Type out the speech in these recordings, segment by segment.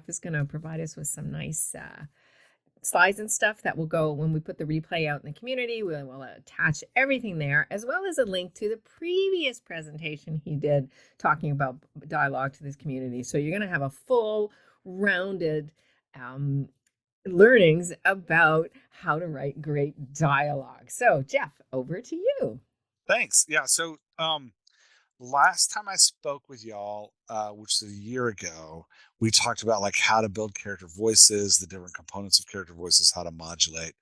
Jeff is going to provide us with some nice slides and stuff that will go when we put the replay out in the community. We'll attach everything there, as well as a link to the previous presentation he did talking about dialogue to this community. So you're going to have a full rounded learnings about how to write great dialogue. So Jeff, over to you. Thanks. Yeah. So, last time I spoke with y'all, which is a year ago, we talked about like how to build character voices, the different components of character voices, how to modulate,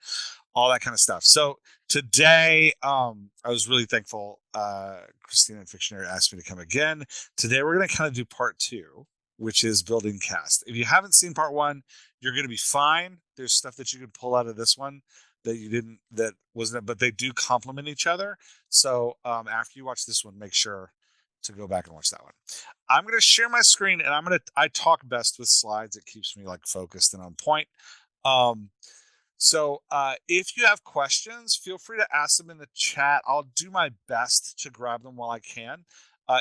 all that kind of stuff. So today, I was really thankful. Christina and Fictionary asked me to come again. Today, we're going to kind of do part two, which is building cast. If you haven't seen part one, you're going to be fine. There's stuff that you can pull out of this one that you didn't, that wasn't, but they do complement each other. So after you watch this one, make sure to go back and watch that one. I'm going to share my screen, and I talk best with slides. It keeps me like focused and on point. So if you have questions, feel free to ask them in the chat. I'll do my best to grab them while I can.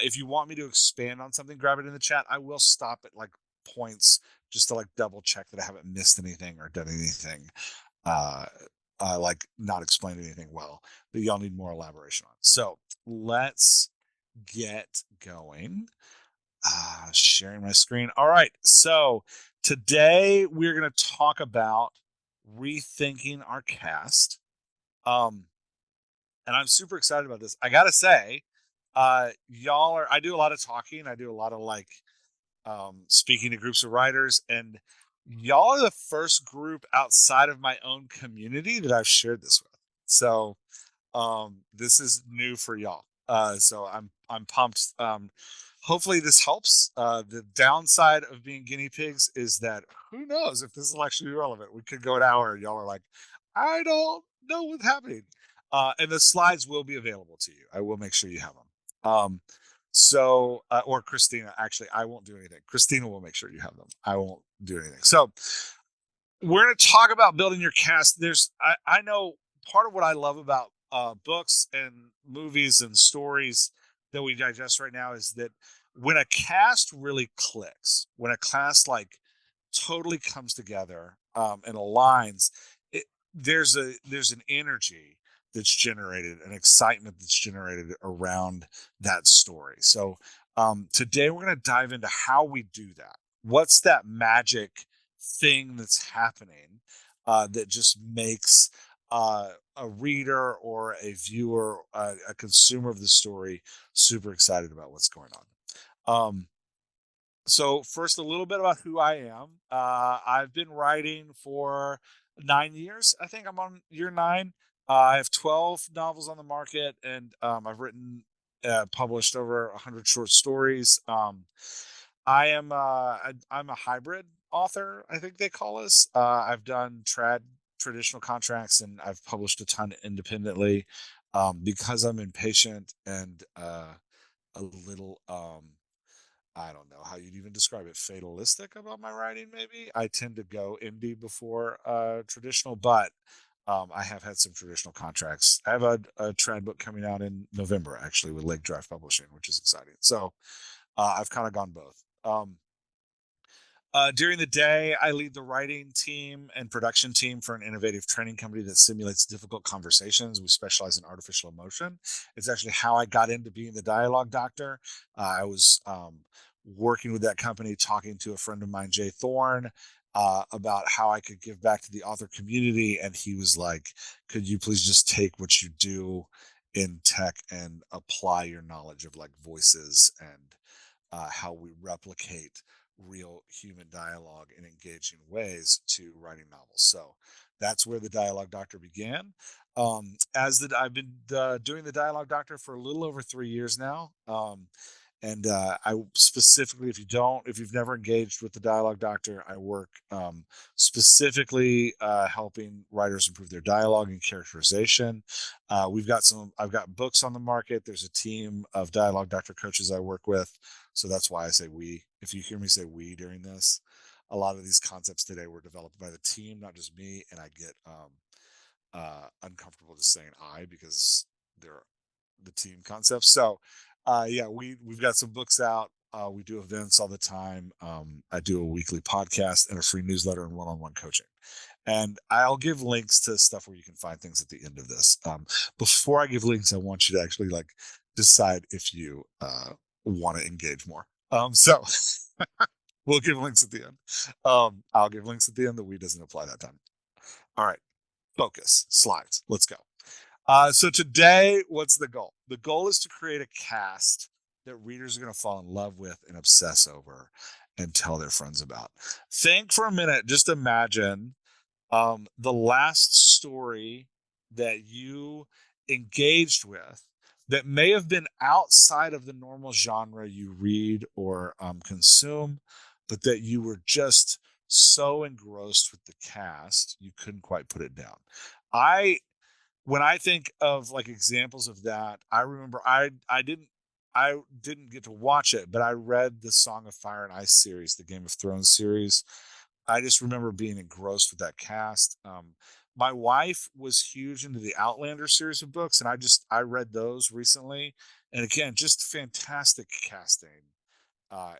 If you want me to expand on something, grab it in the chat. I will stop at like points just to like double check that I haven't missed anything or done anything like not explained anything well that y'all need more elaboration on. So let's get going. Sharing my screen. All right. So today we're going to talk about rethinking our cast. And I'm super excited about this. I got to say, I do a lot of talking. I do a lot of like speaking to groups of writers, and y'all are the first group outside of my own community that I've shared this with. So this is new for y'all. So I'm pumped. Hopefully this helps. The downside of being guinea pigs is that who knows if this will actually be relevant. We could go an hour and y'all are like, I don't know what's happening. And the slides will be available to you. I will make sure you have them. Or Christina, actually, I won't do anything. Christina will make sure you have them. I won't do anything. So we're going to talk about building your cast. I know part of what I love about books and movies and stories that we digest right now is that when a cast really clicks, when a cast like totally comes together and aligns, there's an energy that's generated, an excitement that's generated around that story. So today we're going to dive into how we do that. What's that magic thing that's happening that just makes a reader or a viewer, a consumer of the story, super excited about what's going on. So first, a little bit about who I am. I've been writing for 9 years. I think I'm on year 9. I have 12 novels on the market, and I've written, published over 100 short stories. I'm a hybrid author, I think they call us. I've done traditional contracts, and I've published a ton independently because I'm impatient and a little I don't know how you'd even describe it, fatalistic about my writing. Maybe I tend to go indie before traditional, but I have had some traditional contracts. I have a trad book coming out in November, actually, with Lake Drive Publishing, which is exciting. So I've kind of gone both. During the day, I lead the writing team and production team for an innovative training company that simulates difficult conversations. We specialize in artificial emotion. It's actually how I got into being the dialogue doctor. I was working with that company, talking to a friend of mine, Jay Thorne, about how I could give back to the author community. And he was like, could you please just take what you do in tech and apply your knowledge of like voices and how we replicate real human dialogue in engaging ways to writing novels. So that's where the Dialogue Doctor began. I've been doing the Dialogue Doctor for a little over 3 years now. And I specifically, if you've never engaged with the Dialogue Doctor, I work specifically helping writers improve their dialogue and characterization. I've got books on the market. There's a team of Dialogue Doctor coaches I work with. So that's why I say we. If you hear me say we during this, a lot of these concepts today were developed by the team, not just me. And I get uncomfortable just saying I because they're the team concepts. So yeah, we've got some books out. We do events all the time. I do a weekly podcast and a free newsletter and one-on-one coaching. And I'll give links to stuff where you can find things at the end of this. Before I give links, I want you to actually like decide if you want to engage more. So we'll give links at the end. I'll give links at the end. The we doesn't apply that time. All right, focus, slides. Let's go. So today, what's the goal? The goal is to create a cast that readers are going to fall in love with and obsess over and tell their friends about. Think for a minute, just imagine the last story that you engaged with that may have been outside of the normal genre you read or consume, but that you were just so engrossed with the cast you couldn't quite put it down. I When I think of like examples of that, I remember I didn't get to watch it, but I read the Song of Fire and Ice series, the Game of Thrones series. I just remember being engrossed with that cast. My wife was huge into the Outlander series of books, and I read those recently, and again, just fantastic casting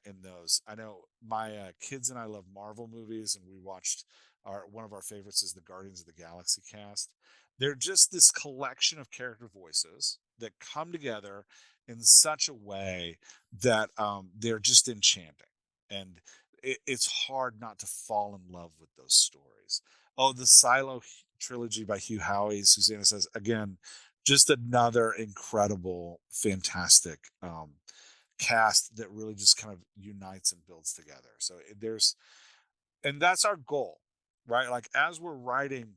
in those. I know my kids and I love Marvel movies, and we watched one of our favorites is the Guardians of the Galaxy cast. They're just this collection of character voices that come together in such a way that they're just enchanting, and it's hard not to fall in love with those stories. Oh, the Silo trilogy by Hugh Howey, Susanna says again, just another incredible, fantastic cast that really just kind of unites and builds together. So and that's our goal, right? Like as we're writing,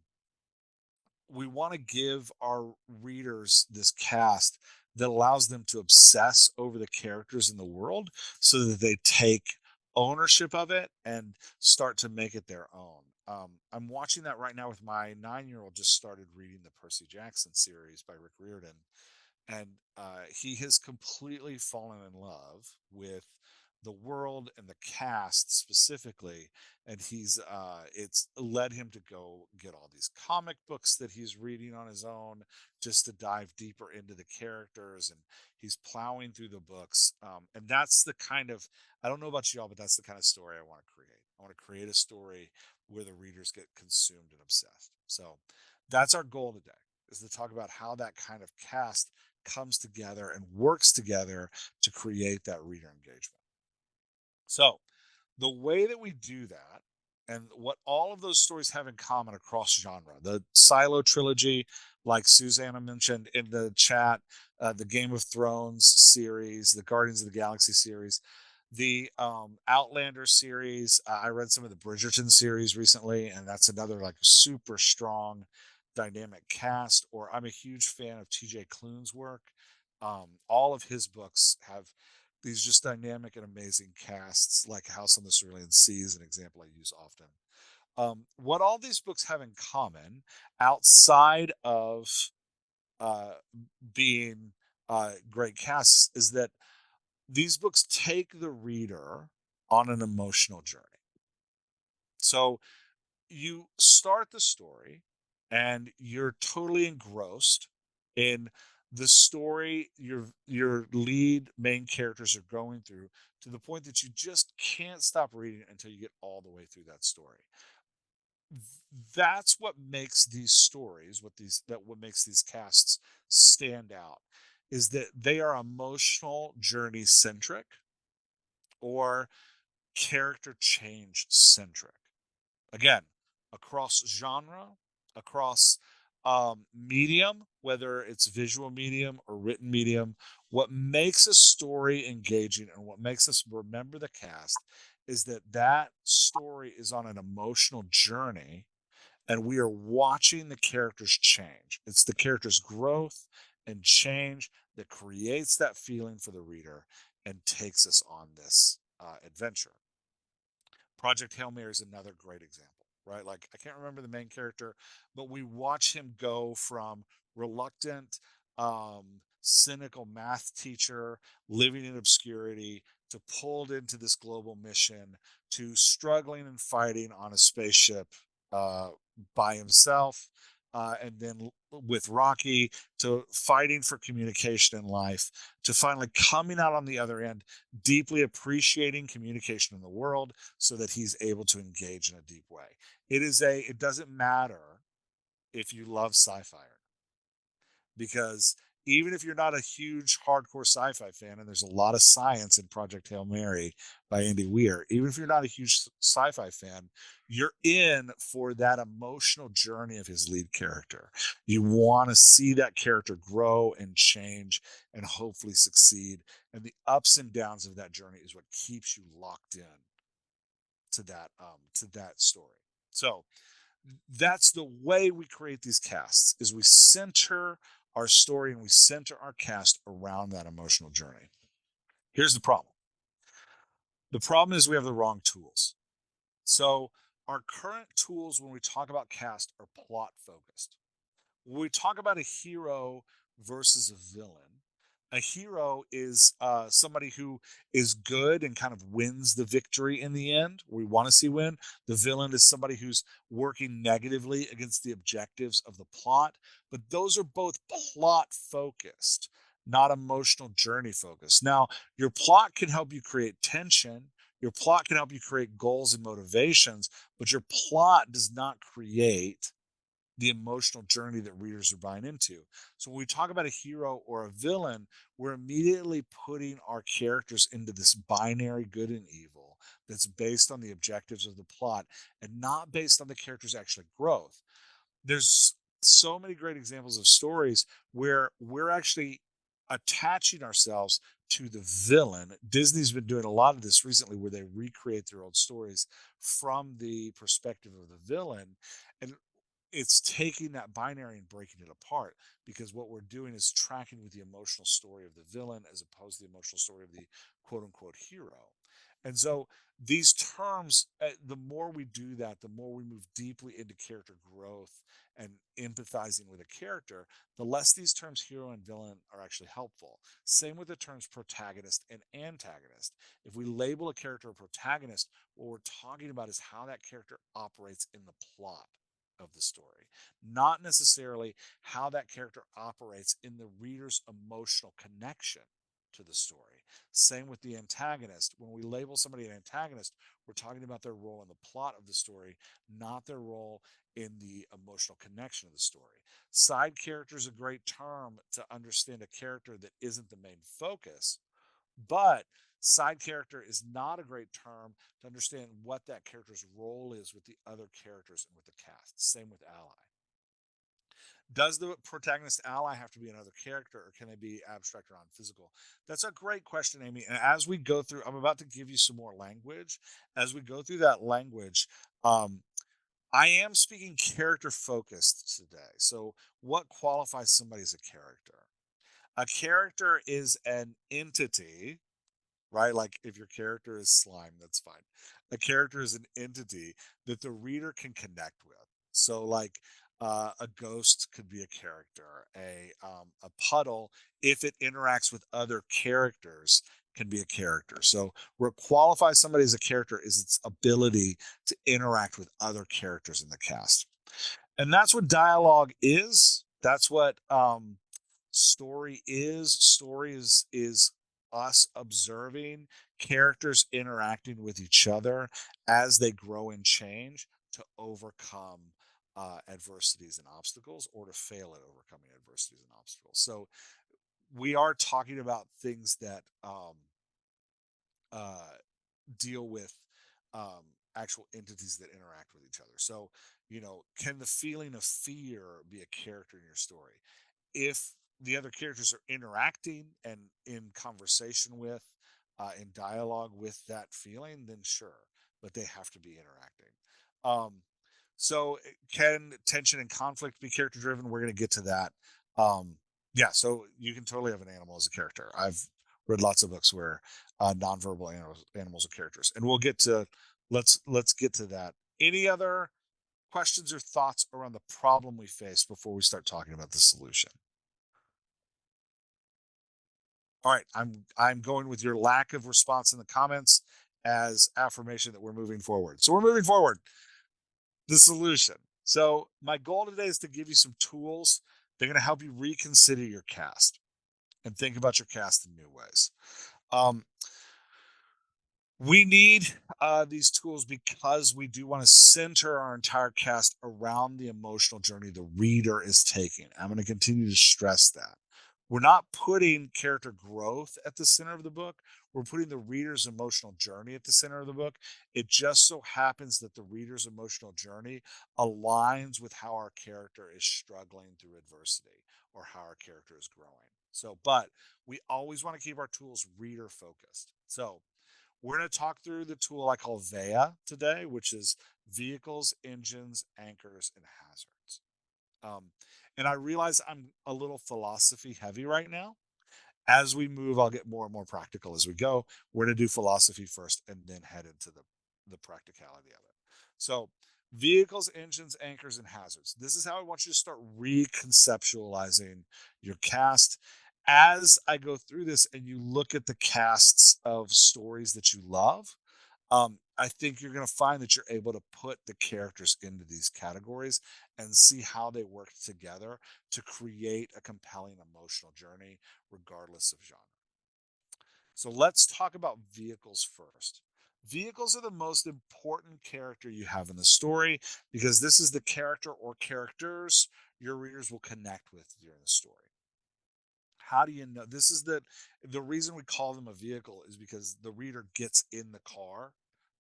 we want to give our readers this cast that allows them to obsess over the characters in the world so that they take ownership of it and start to make it their own. I'm watching that right now with my 9-year-old, just started reading the Percy Jackson series by Rick Riordan, and he has completely fallen in love with the world and the cast specifically, and it's led him to go get all these comic books that he's reading on his own just to dive deeper into the characters, and he's plowing through the books, and that's the kind of, I don't know about y'all, but that's the kind of story I want to create. I want to create a story where the readers get consumed and obsessed. So that's our goal today, is to talk about how that kind of cast comes together and works together to create that reader engagement. So, the way that we do that, and what all of those stories have in common across genre, the Silo trilogy, like Susanna mentioned in the chat, the Game of Thrones series, the Guardians of the Galaxy series, the Outlander series. I read some of the Bridgerton series recently, and that's another like super strong, dynamic cast. Or I'm a huge fan of TJ Klune's work. All of his books have these just dynamic and amazing casts, like House on the Cerulean Sea is an example I use often. What all these books have in common, outside of uh, being great casts, is that these books take the reader on an emotional journey. So you start the story and you're totally engrossed in the story your lead main characters are going through, to the point that you just can't stop reading it until you get all the way through that story. That's what makes these stories, what makes these casts stand out, is that they are emotional journey centric or character change centric. Again, across genre, across medium, whether it's visual medium or written medium, what makes a story engaging and what makes us remember the cast is that that story is on an emotional journey, and we are watching the characters change. It's the characters' growth and change that creates that feeling for the reader and takes us on this adventure. Project Hail Mary is another great example, right? Like, I can't remember the main character, but we watch him go from reluctant, cynical math teacher living in obscurity to pulled into this global mission to struggling and fighting on a spaceship uh, by himself. and then with Rocky, to fighting for communication in life, to finally coming out on the other end, deeply appreciating communication in the world so that he's able to engage in a deep way. It doesn't matter if you love sci-fi or not, because even if you're not a huge hardcore sci-fi fan, and there's a lot of science in Project Hail Mary by Andy Weir, even if you're not a huge sci-fi fan, you're in for that emotional journey of his lead character. You want to see that character grow and change and hopefully succeed. And the ups and downs of that journey is what keeps you locked in to that story. So that's the way we create these casts, is we center our story and we center our cast around that emotional journey. Here's the problem. The problem is we have the wrong tools. So our current tools when we talk about cast are plot focused. When we talk about a hero versus a villain, a hero is somebody who is good and kind of wins the victory in the end. We want to see win. The villain is somebody who's working negatively against the objectives of the plot. But those are both plot focused, not emotional journey focused. Now, your plot can help you create tension. Your plot can help you create goals and motivations, but your plot does not create the emotional journey that readers are buying into. So when we talk about a hero or a villain, we're immediately putting our characters into this binary good and evil that's based on the objectives of the plot and not based on the character's actual growth. There's so many great examples of stories where we're actually attaching ourselves to the villain. Disney's been doing a lot of this recently where they recreate their old stories from the perspective of the villain. And it's taking that binary and breaking it apart, because what we're doing is tracking with the emotional story of the villain as opposed to the emotional story of the quote unquote hero. And so these terms, the more we do that, the more we move deeply into character growth and empathizing with a character, the less these terms hero and villain are actually helpful. Same with the terms protagonist and antagonist. If we label a character a protagonist, what we're talking about is how that character operates in the plot of the story, not necessarily how that character operates in the reader's emotional connection to the story. Same with the antagonist. When we label somebody an antagonist, we're talking about their role in the plot of the story, not their role in the emotional connection of the story. Side character is a great term to understand a character that isn't the main focus, but side character is not a great term to understand what that character's role is with the other characters and with the cast. Same with ally. Does the protagonist ally have to be another character, or can they be abstract or non-physical? That's a great question, Amy. And as we go through, I'm about to give you some more language. As we go through that language, um, I am speaking character focused today. So, what qualifies somebody as a character? A character is an entity, right? Like if your character is slime, that's fine. A character is an entity that the reader can connect with. So, like a ghost could be a character. A puddle, if it interacts with other characters, can be a character. So, what qualifies somebody as a character is its ability to interact with other characters in the cast, and that's what dialogue is. That's what story is. Story is us observing characters interacting with each other as they grow and change to overcome adversities and obstacles, or to fail at overcoming adversities and obstacles. So we are talking about things that uh, deal with um, actual entities that interact with each other. So, can the feeling of fear be a character in your story? If the other characters are interacting and in conversation with, in dialogue with that feeling, then sure, but they have to be interacting. Um, so, can tension and conflict be character driven? We're going to get to that. Um, yeah, so you can totally have an animal as a character. I've read lots of books where nonverbal animals are characters, and we'll get to let's get to that. Any other questions or thoughts around the problem we face before we start talking about the solution? All right, I'm going with your lack of response in the comments as affirmation that we're moving forward. So we're moving forward. The solution. So my goal today is to give you some tools that are going to help you reconsider your cast and think about your cast in new ways. Um, we need these tools because we do want to center our entire cast around the emotional journey the reader is taking. I'm going to continue to stress that. We're not putting character growth at the center of the book. We're putting the reader's emotional journey at the center of the book. It just so happens that the reader's emotional journey aligns with how our character is struggling through adversity or how our character is growing. So, but we always want to keep our tools reader focused. So, we're going to talk through the tool I call VEA today, which is vehicles, engines, anchors, and hazards. Um, and I realize I'm a little philosophy heavy right now. As we move, I'll get more and more practical as we go. We're going to do philosophy first and then head into the practicality of it. So, vehicles, engines, anchors, and hazards. This is how I want you to start reconceptualizing your cast. As I go through this and you look at the casts of stories that you love, I think you're going to find that you're able to put the characters into these categories and see how they work together to create a compelling emotional journey, regardless of genre. So let's talk about vehicles first. Vehicles are the most important character you have in the story because this is the character or characters your readers will connect with during the story. How do you know? This is the reason we call them a vehicle is because the reader gets in the car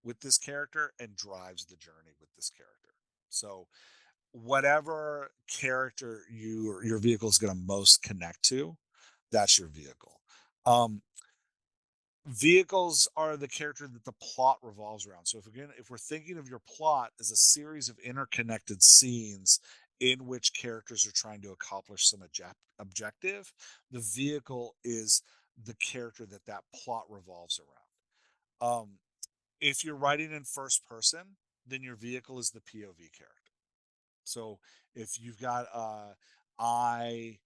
with this character and drives the journey with this character. So whatever character your vehicle is going to most connect to, that's your vehicle. Um, Vehicles are the character that the plot revolves around. So if we're thinking of your plot as a series of interconnected scenes in which characters are trying to accomplish some objective, the vehicle is the character that plot revolves around. If you're writing in first person, then your vehicle is the POV character. So if you've got I,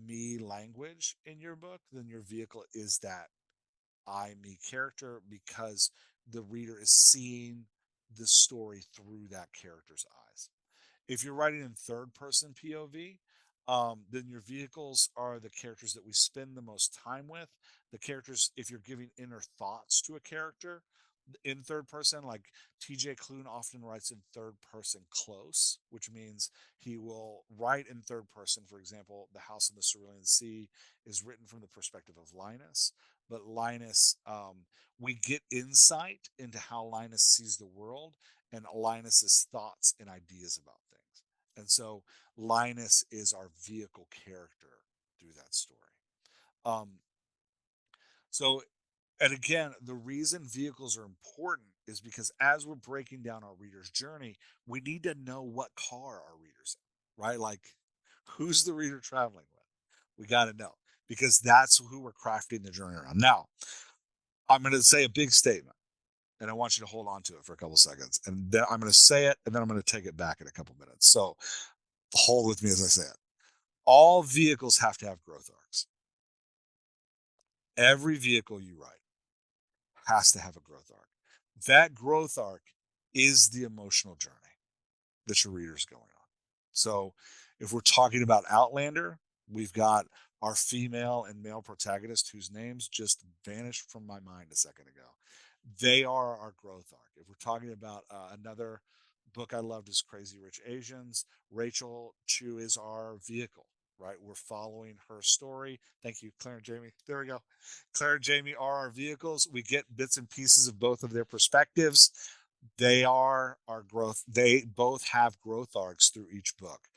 me language in your book, then your vehicle is that I, me character because the reader is seeing the story through that character's eyes. If you're writing in third person POV, then your vehicles are the characters that we spend the most time with. The characters, if you're giving inner thoughts to a character in third person, like TJ Klune often writes in third person close, which means he will write in third person. For example, The House on the Cerulean Sea is written from the perspective of Linus, but Linus, we get insight into how Linus sees the world and Linus's thoughts and ideas about things. And so Linus is our vehicle character through that story. Um, so, and again, the reason vehicles are important is because as we're breaking down our reader's journey, we need to know what car our reader's in, right? Like, who's the reader traveling with? We got to know because that's who we're crafting the journey around. Now, I'm going to say a big statement and I want you to hold on to it for a couple seconds. And then I'm going to say it and then I'm going to take it back in a couple minutes. So hold with me as I say it. All vehicles have to have growth arcs. Every vehicle you write has to have a growth arc. That growth arc is the emotional journey that your reader's going on. So if we're talking about Outlander, we've got our female and male protagonist whose names just vanished from my mind a second ago. They are our growth arc. If we're talking about another book I loved is Crazy Rich Asians, Rachel Chu is our vehicle, right? We're following her story. Thank you, Claire and Jamie. There we go. Claire and Jamie are our vehicles. We get bits and pieces of both of their perspectives. They are our growth. They both have growth arcs through each book.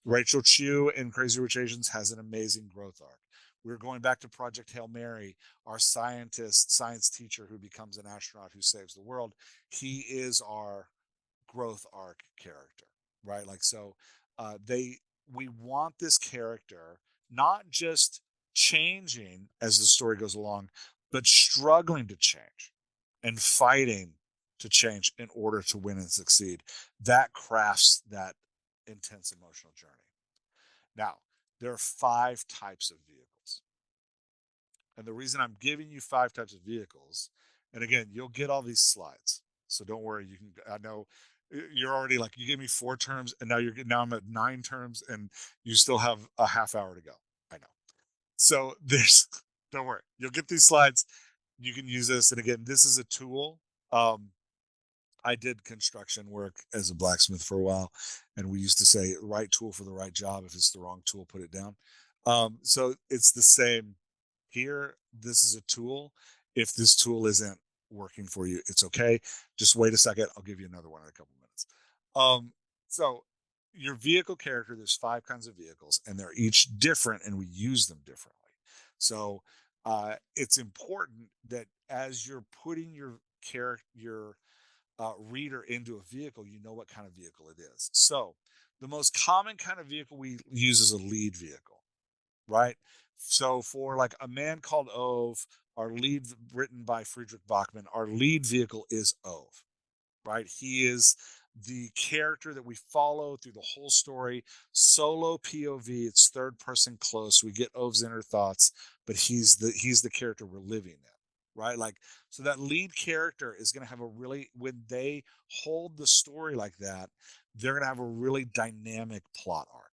Rachel Chu in Crazy Rich Asians has an amazing growth arc. We're going back to Project Hail Mary, our science teacher who becomes an astronaut who saves the world. He is our growth arc character, right? Like, so we want this character not just changing as the story goes along, but struggling to change and fighting to change in order to win and succeed. That crafts that intense emotional journey. Now, there are 5 types of vehicles. And the reason I'm giving you 5 types of vehicles, and again, you'll get all these slides. So don't worry. You can, I know You're already like, you gave me 4 terms, and now I'm at 9 terms, and you still have a half hour to go. I know. So there's don't worry, you'll get these slides. You can use this, and again, this is a tool. Um, I did construction work as a blacksmith for a while, and we used to say, right tool for the right job. If it's the wrong tool, put it down. So it's the same here. This is a tool. If this tool isn't working for you, it's okay. Just wait a second. I'll give you another one in a couple minutes. So your vehicle character, there's 5 kinds of vehicles, and they're each different, and we use them differently. So it's important that as you're putting your reader into a vehicle, you know what kind of vehicle it is. So the most common kind of vehicle we use is a lead vehicle, right? So for like A Man Called Ove, our lead, written by Friedrich Bachmann, our lead vehicle is Ove, right? He is the character that we follow through the whole story. Solo POV, it's third person close. We get Ove's inner thoughts, but he's the character we're living in, right? Like, so that lead character is going to have a really, when they hold the story like that, they're going to have a really dynamic plot arc,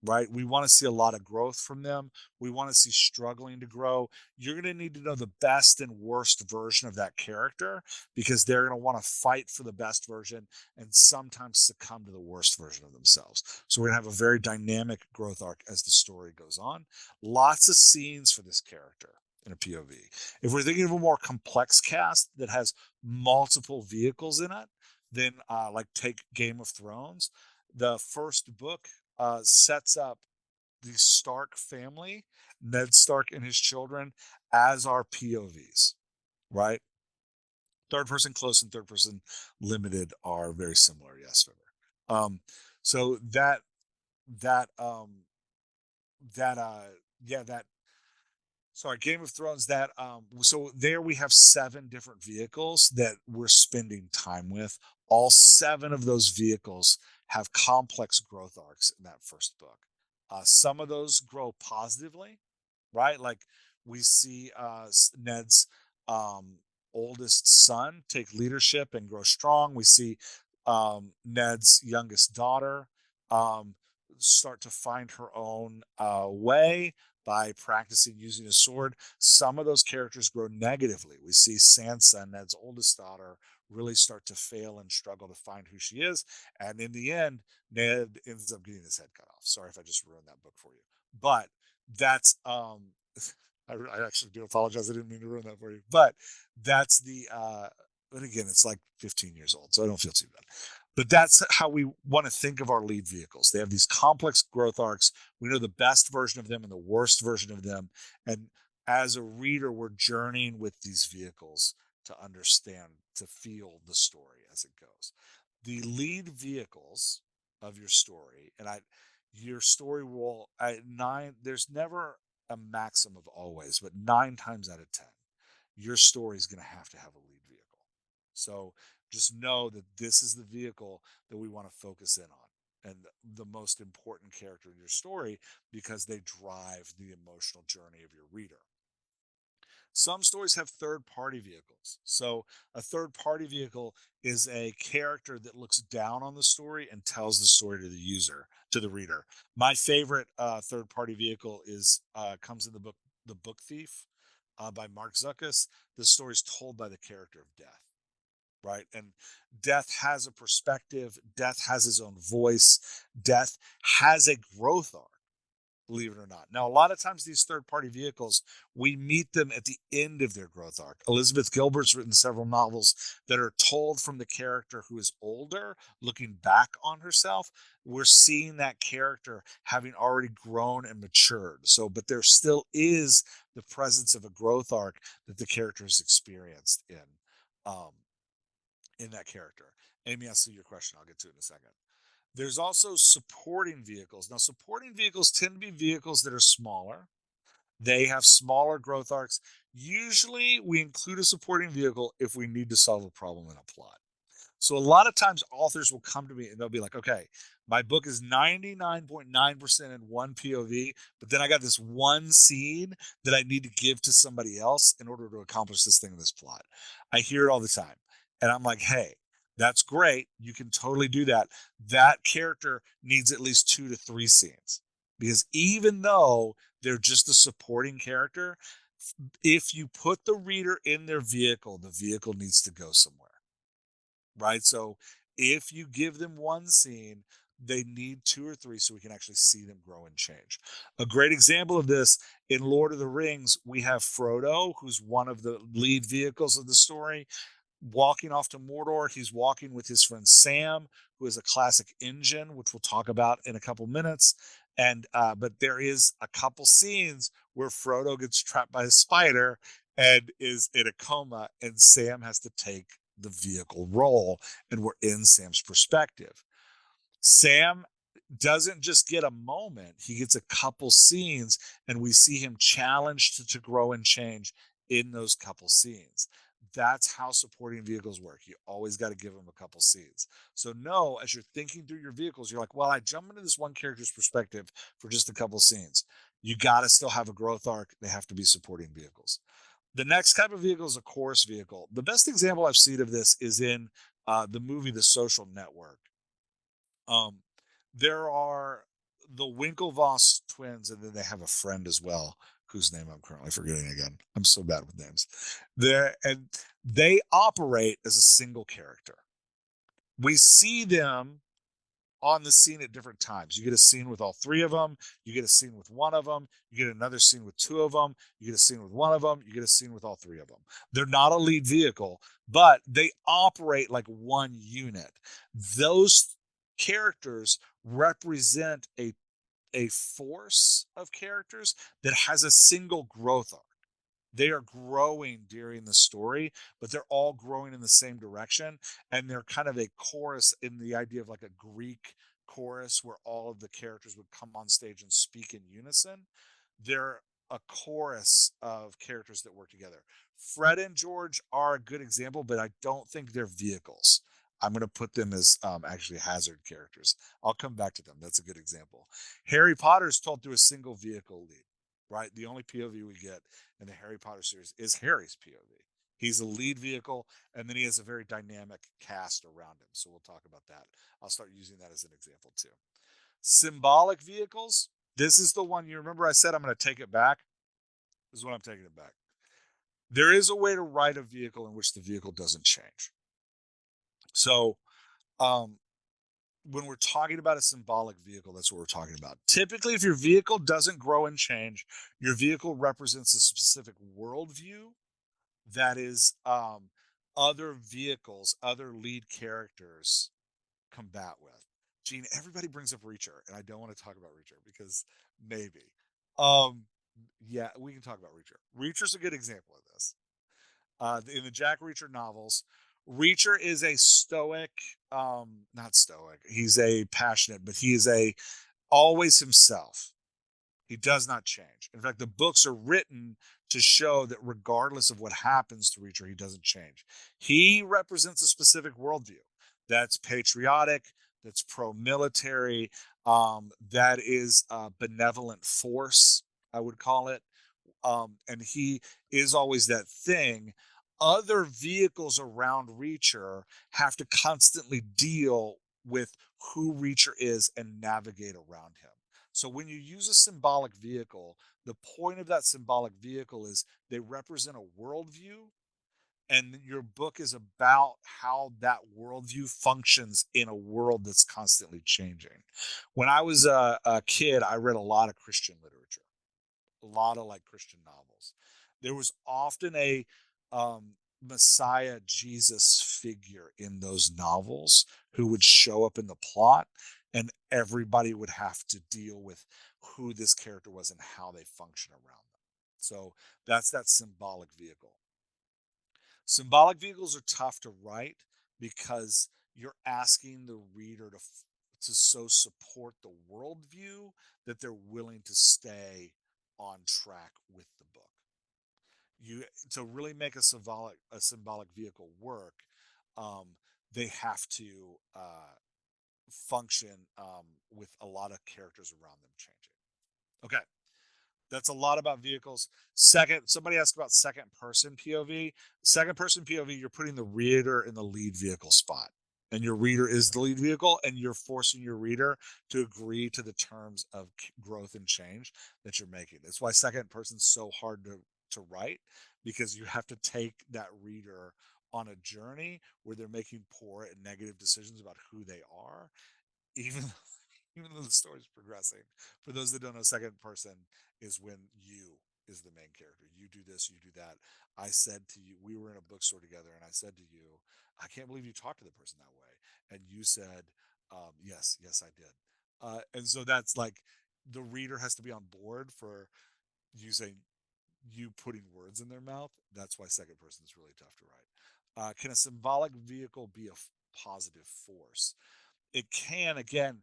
right? We want to see a lot of growth from them. We want to see struggling to grow. You're going to need to know the best and worst version of that character, because they're going to want to fight for the best version and sometimes succumb to the worst version of themselves. So we're going to have a very dynamic growth arc as the story goes on. Lots of scenes for this character in a POV. If we're thinking of a more complex cast that has multiple vehicles in it, then like take Game of Thrones. The first book sets up the Stark family, Ned Stark and his children, as our POVs, right? Third person close and third person limited are very similar. Yes, Trevor. So that that yeah that sorry, Game of Thrones, that so there we have 7 different vehicles that we're spending time with. All 7 of those vehicles have complex growth arcs in that first book. Some of those grow positively, right? Like we see Ned's um, oldest son take leadership and grow strong. We see Ned's youngest daughter um, start to find her own way by practicing using a sword. Some of those characters grow negatively. We see Sansa, Ned's oldest daughter, really start to fail and struggle to find who she is. And in the end, Ned ends up getting his head cut off. Sorry if I just ruined that book for you. But that's I actually do apologize. I didn't mean to ruin that for you. But that's the but again, it's like 15 years old, so I don't feel too bad. But that's how we want to think of our lead vehicles. They have these complex growth arcs. We know the best version of them and the worst version of them. And as a reader, we're journeying with these vehicles to understand, to feel the story as it goes. The lead vehicles of your story, and your story will, at 9, there's never a maximum of always, but 9 times out of 10, your story is going to have a lead vehicle. So just know that this is the vehicle that we want to focus in on, and the most important character in your story, because they drive the emotional journey of your reader. Some stories have third party vehicles. So, a third party vehicle is a character that looks down on the story and tells the story to the user, to the reader. My favorite third party vehicle is comes in the book The Book Thief by Mark Zuckus. The story is told by the character of Death, right? And Death has a perspective, Death has his own voice, Death has a growth arc, believe it or not. Now, a lot of times these third party vehicles, we meet them at the end of their growth arc. Elizabeth Gilbert's written several novels that are told from the character who is older, looking back on herself. We're seeing that character having already grown and matured. So, but there still is the presence of a growth arc that the character has experienced um, in that character. Amy, I see your question. I'll get to it in a second. There's also supporting vehicles. Now, supporting vehicles tend to be vehicles that are smaller. They have smaller growth arcs. Usually, we include a supporting vehicle if we need to solve a problem in a plot. So, a lot of times, authors will come to me and they'll be like, okay, my book is 99.9% in one POV, but then I got this one scene that I need to give to somebody else in order to accomplish this thing in this plot. I hear it all the time. And I'm like, hey, That's great. You can totally do that. That character needs at least 2 to 3 scenes, because even though they're just a supporting character, if you put the reader in their vehicle, the vehicle needs to go somewhere, right? So if you give them one scene, they need 2 or 3 so we can actually see them grow and change. A great example of this in Lord of the Rings, we have Frodo, who's one of the lead vehicles of the story, walking off to Mordor. He's walking with his friend Sam, who is a classic engine, which we'll talk about in a couple minutes. And but there is a couple scenes where Frodo gets trapped by a spider and is in a coma, and Sam has to take the vehicle role, and we're in Sam's perspective. Sam doesn't just get a moment, he gets a couple scenes, and we see him challenged to grow and change in those couple scenes. That's how supporting vehicles work. You always got to give them a couple scenes. So, no, as you're thinking through your vehicles, you're like, well, I jump into this one character's perspective for just a couple scenes. You got to still have a growth arc. They have to be supporting vehicles. The next type of vehicle is a chorus vehicle. The best example I've seen of this is in the movie The Social Network. Um, there are the Winklevoss twins, and then they have a friend as well, whose name I'm currently forgetting again. I'm so bad with names. They operate as a single character. We see them on the scene at different times. You get a scene with all three of them. You get a scene with one of them. You get another scene with two of them. You get a scene with one of them. You get a scene with all three of them. They're not a lead vehicle, but they operate like one unit. Those characters represent a force of characters that has a single growth arc. They are growing during the story, but they're all growing in the same direction. And they're kind of a chorus in the idea of like a Greek chorus where all of the characters would come on stage and speak in unison. They're a chorus of characters that work together. Fred and George are a good example, but I don't think they're vehicles. I'm going to put them as actually hazard characters. I'll come back to them. That's a good example. Harry Potter is told through a single vehicle lead, right? The only POV we get in the Harry Potter series is Harry's POV. He's a lead vehicle, and then he has a very dynamic cast around him. So we'll talk about that. I'll start using that as an example too. Symbolic vehicles. This is the one you remember I said I'm going to take it back. This is what I'm taking it back. There is a way to write a vehicle in which the vehicle doesn't change. So um, when we're talking about a symbolic vehicle, that's what we're talking about. Typically, if your vehicle doesn't grow and change, your vehicle represents a specific worldview that is other vehicles, other lead characters combat with. Gene, everybody brings up Reacher, and I don't want to talk about Reacher because maybe. Um, yeah, we can talk about Reacher. Reacher's a good example of this. In the Jack Reacher novels, Reacher is a stoic, not stoic. He's a passionate, but he is a always himself. He does not change. In fact, the books are written to show that regardless of what happens to Reacher, he doesn't change. He represents a specific worldview that's patriotic, that's pro-military, that is a benevolent force, I would call it. And he is always that thing. Other vehicles around Reacher have to constantly deal with who Reacher is and navigate around him. So when you use a symbolic vehicle, the point of that symbolic vehicle is they represent a worldview, and your book is about how that worldview functions in a world that's constantly changing. When I was a kid, I read a lot of Christian literature, a lot of like Christian novels. There was often a Messiah Jesus figure in those novels who would show up in the plot, and everybody would have to deal with who this character was and how they function around them. So that's that symbolic vehicle. Symbolic vehicles are tough to write because you're asking the reader to so support the worldview that they're willing to stay on track with the book. You to really make a symbolic vehicle work, um, they have to function with a lot of characters around them changing. Okay, that's a lot about vehicles. Second, somebody asked about second person POV. Second person POV, you're putting the reader in the lead vehicle spot. and your reader is the lead vehicle, and you're forcing your reader to agree to the terms of growth and change that you're making. That's why second person's so hard to write, because you have to take that reader on a journey where they're making poor and negative decisions about who they are, even even though the story's progressing. For those that don't know, second person is when you is the main character. You do this, you do that. I said to you, we were in a bookstore together, and I said to you, I can't believe you talked to the person that way. And you said, yes, yes, I did. And so that's like the reader has to be on board for you saying, you putting words in their mouth. That's why second person is really tough to write. Can a symbolic vehicle be a positive force? It can. Again,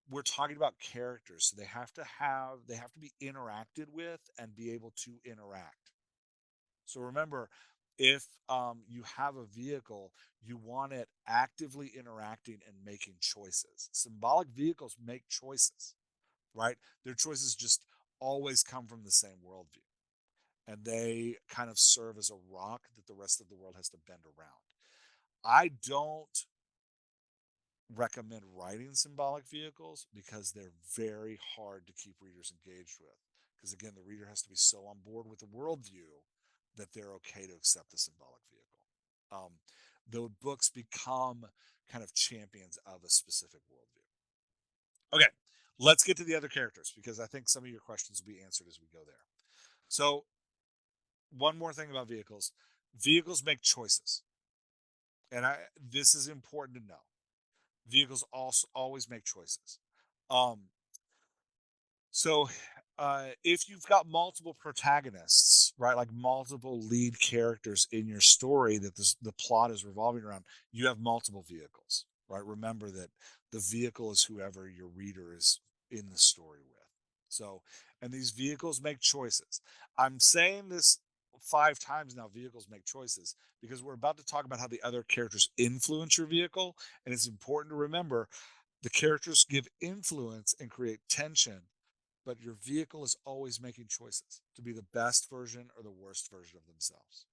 we're talking about characters, so they have to be interacted with and be able to interact. So remember, if you have a vehicle, you want it actively interacting and making choices. Symbolic vehicles make choices, right? Their choices just always come from the same worldview, and they kind of serve as a rock that the rest of the world has to bend around. I don't recommend writing symbolic vehicles because they're very hard to keep readers engaged with. Because again, the reader has to be so on board with the worldview that they're okay to accept the symbolic vehicle. The books become kind of champions of a specific worldview. Okay, let's get to the other characters because I think some of your questions will be answered as we go there. So, one more thing about vehicles: vehicles make choices, and this is important to know. Vehicles also always make choices. Um, so if you've got multiple protagonists, right, like multiple lead characters in your story that the plot is revolving around, you have multiple vehicles, right? Remember that the vehicle is whoever your reader is in the story with. So, and these vehicles make choices. I'm saying this 5 times now: vehicles make choices, because we're about to talk about how the other characters influence your vehicle. And it's important to remember the characters give influence and create tension, but your vehicle is always making choices to be the best version or the worst version of themselves.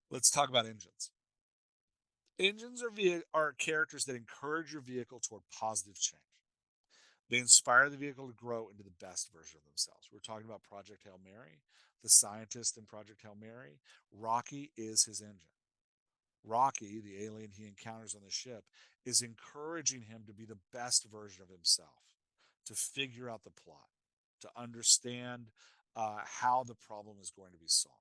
Let's talk about engines. Engines are characters that encourage your vehicle toward positive change. They inspire the vehicle to grow into the best version of themselves. We're talking about Project Hail Mary, the scientist in Project Hail Mary. Rocky is his engine. Rocky, the alien he encounters on the ship, is encouraging him to be the best version of himself, to figure out the plot, to understand how the problem is going to be solved,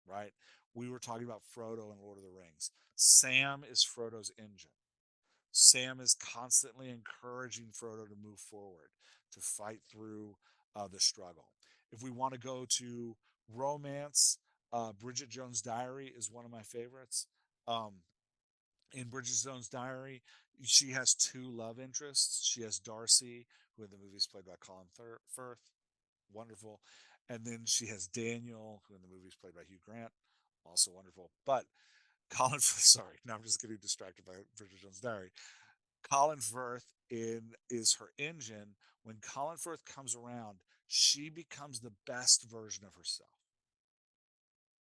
right? We were talking about Frodo in Lord of the Rings. Sam is Frodo's engine. Sam is constantly encouraging Frodo to move forward, to fight through the struggle. If we want to go to romance, Bridget Jones' Diary is one of my favorites. Um, in Bridget Jones' Diary, she has 2 love interests. She has Darcy, who in the movie is played by Colin Firth, wonderful, and then she has Daniel, who in the movie is played by Hugh Grant, also wonderful. But Colin, sorry, now I'm just getting distracted by Bridget Jones' Diary. Colin Firth is her engine. When Colin Firth comes around, she becomes the best version of herself.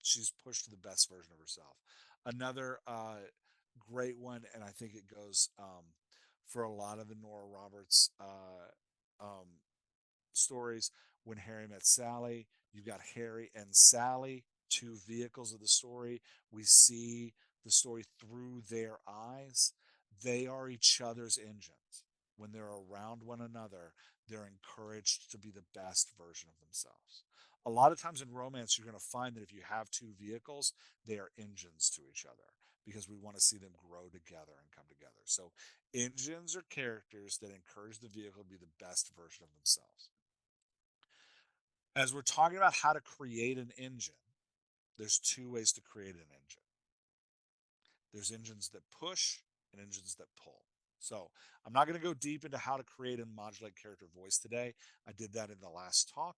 She's pushed to the best version of herself. Another great one, and I think it goes for a lot of the Nora Roberts stories. When Harry Met Sally, you've got Harry and Sally, 2 vehicles of the story. We see the story through their eyes. They are each other's engines. When they're around one another, they're encouraged to be the best version of themselves. A lot of times in romance, you're going to find that if you have 2 vehicles, they are engines to each other, because we want to see them grow together and come together. So, engines are characters that encourage the vehicle to be the best version of themselves. As we're talking about how to create an engine, there's 2 ways to create an engine. There's engines that push and engines that pull. So I'm not going to go deep into how to create and modulate character voice today. I did that in the last talk.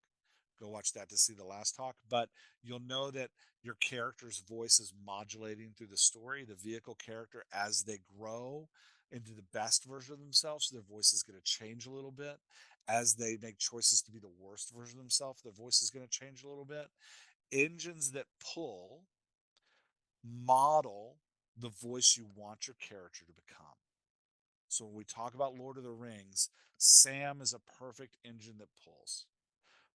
Go watch that to see the last talk. But you'll know that your character's voice is modulating through the story, the vehicle character, as they grow into the best version of themselves. So their voice is going to change a little bit. As they make choices to be the worst version of themselves, their voice is going to change a little bit. Engines that pull model the voice you want your character to become. So when we talk about Lord of the Rings, Sam is a perfect engine that pulls.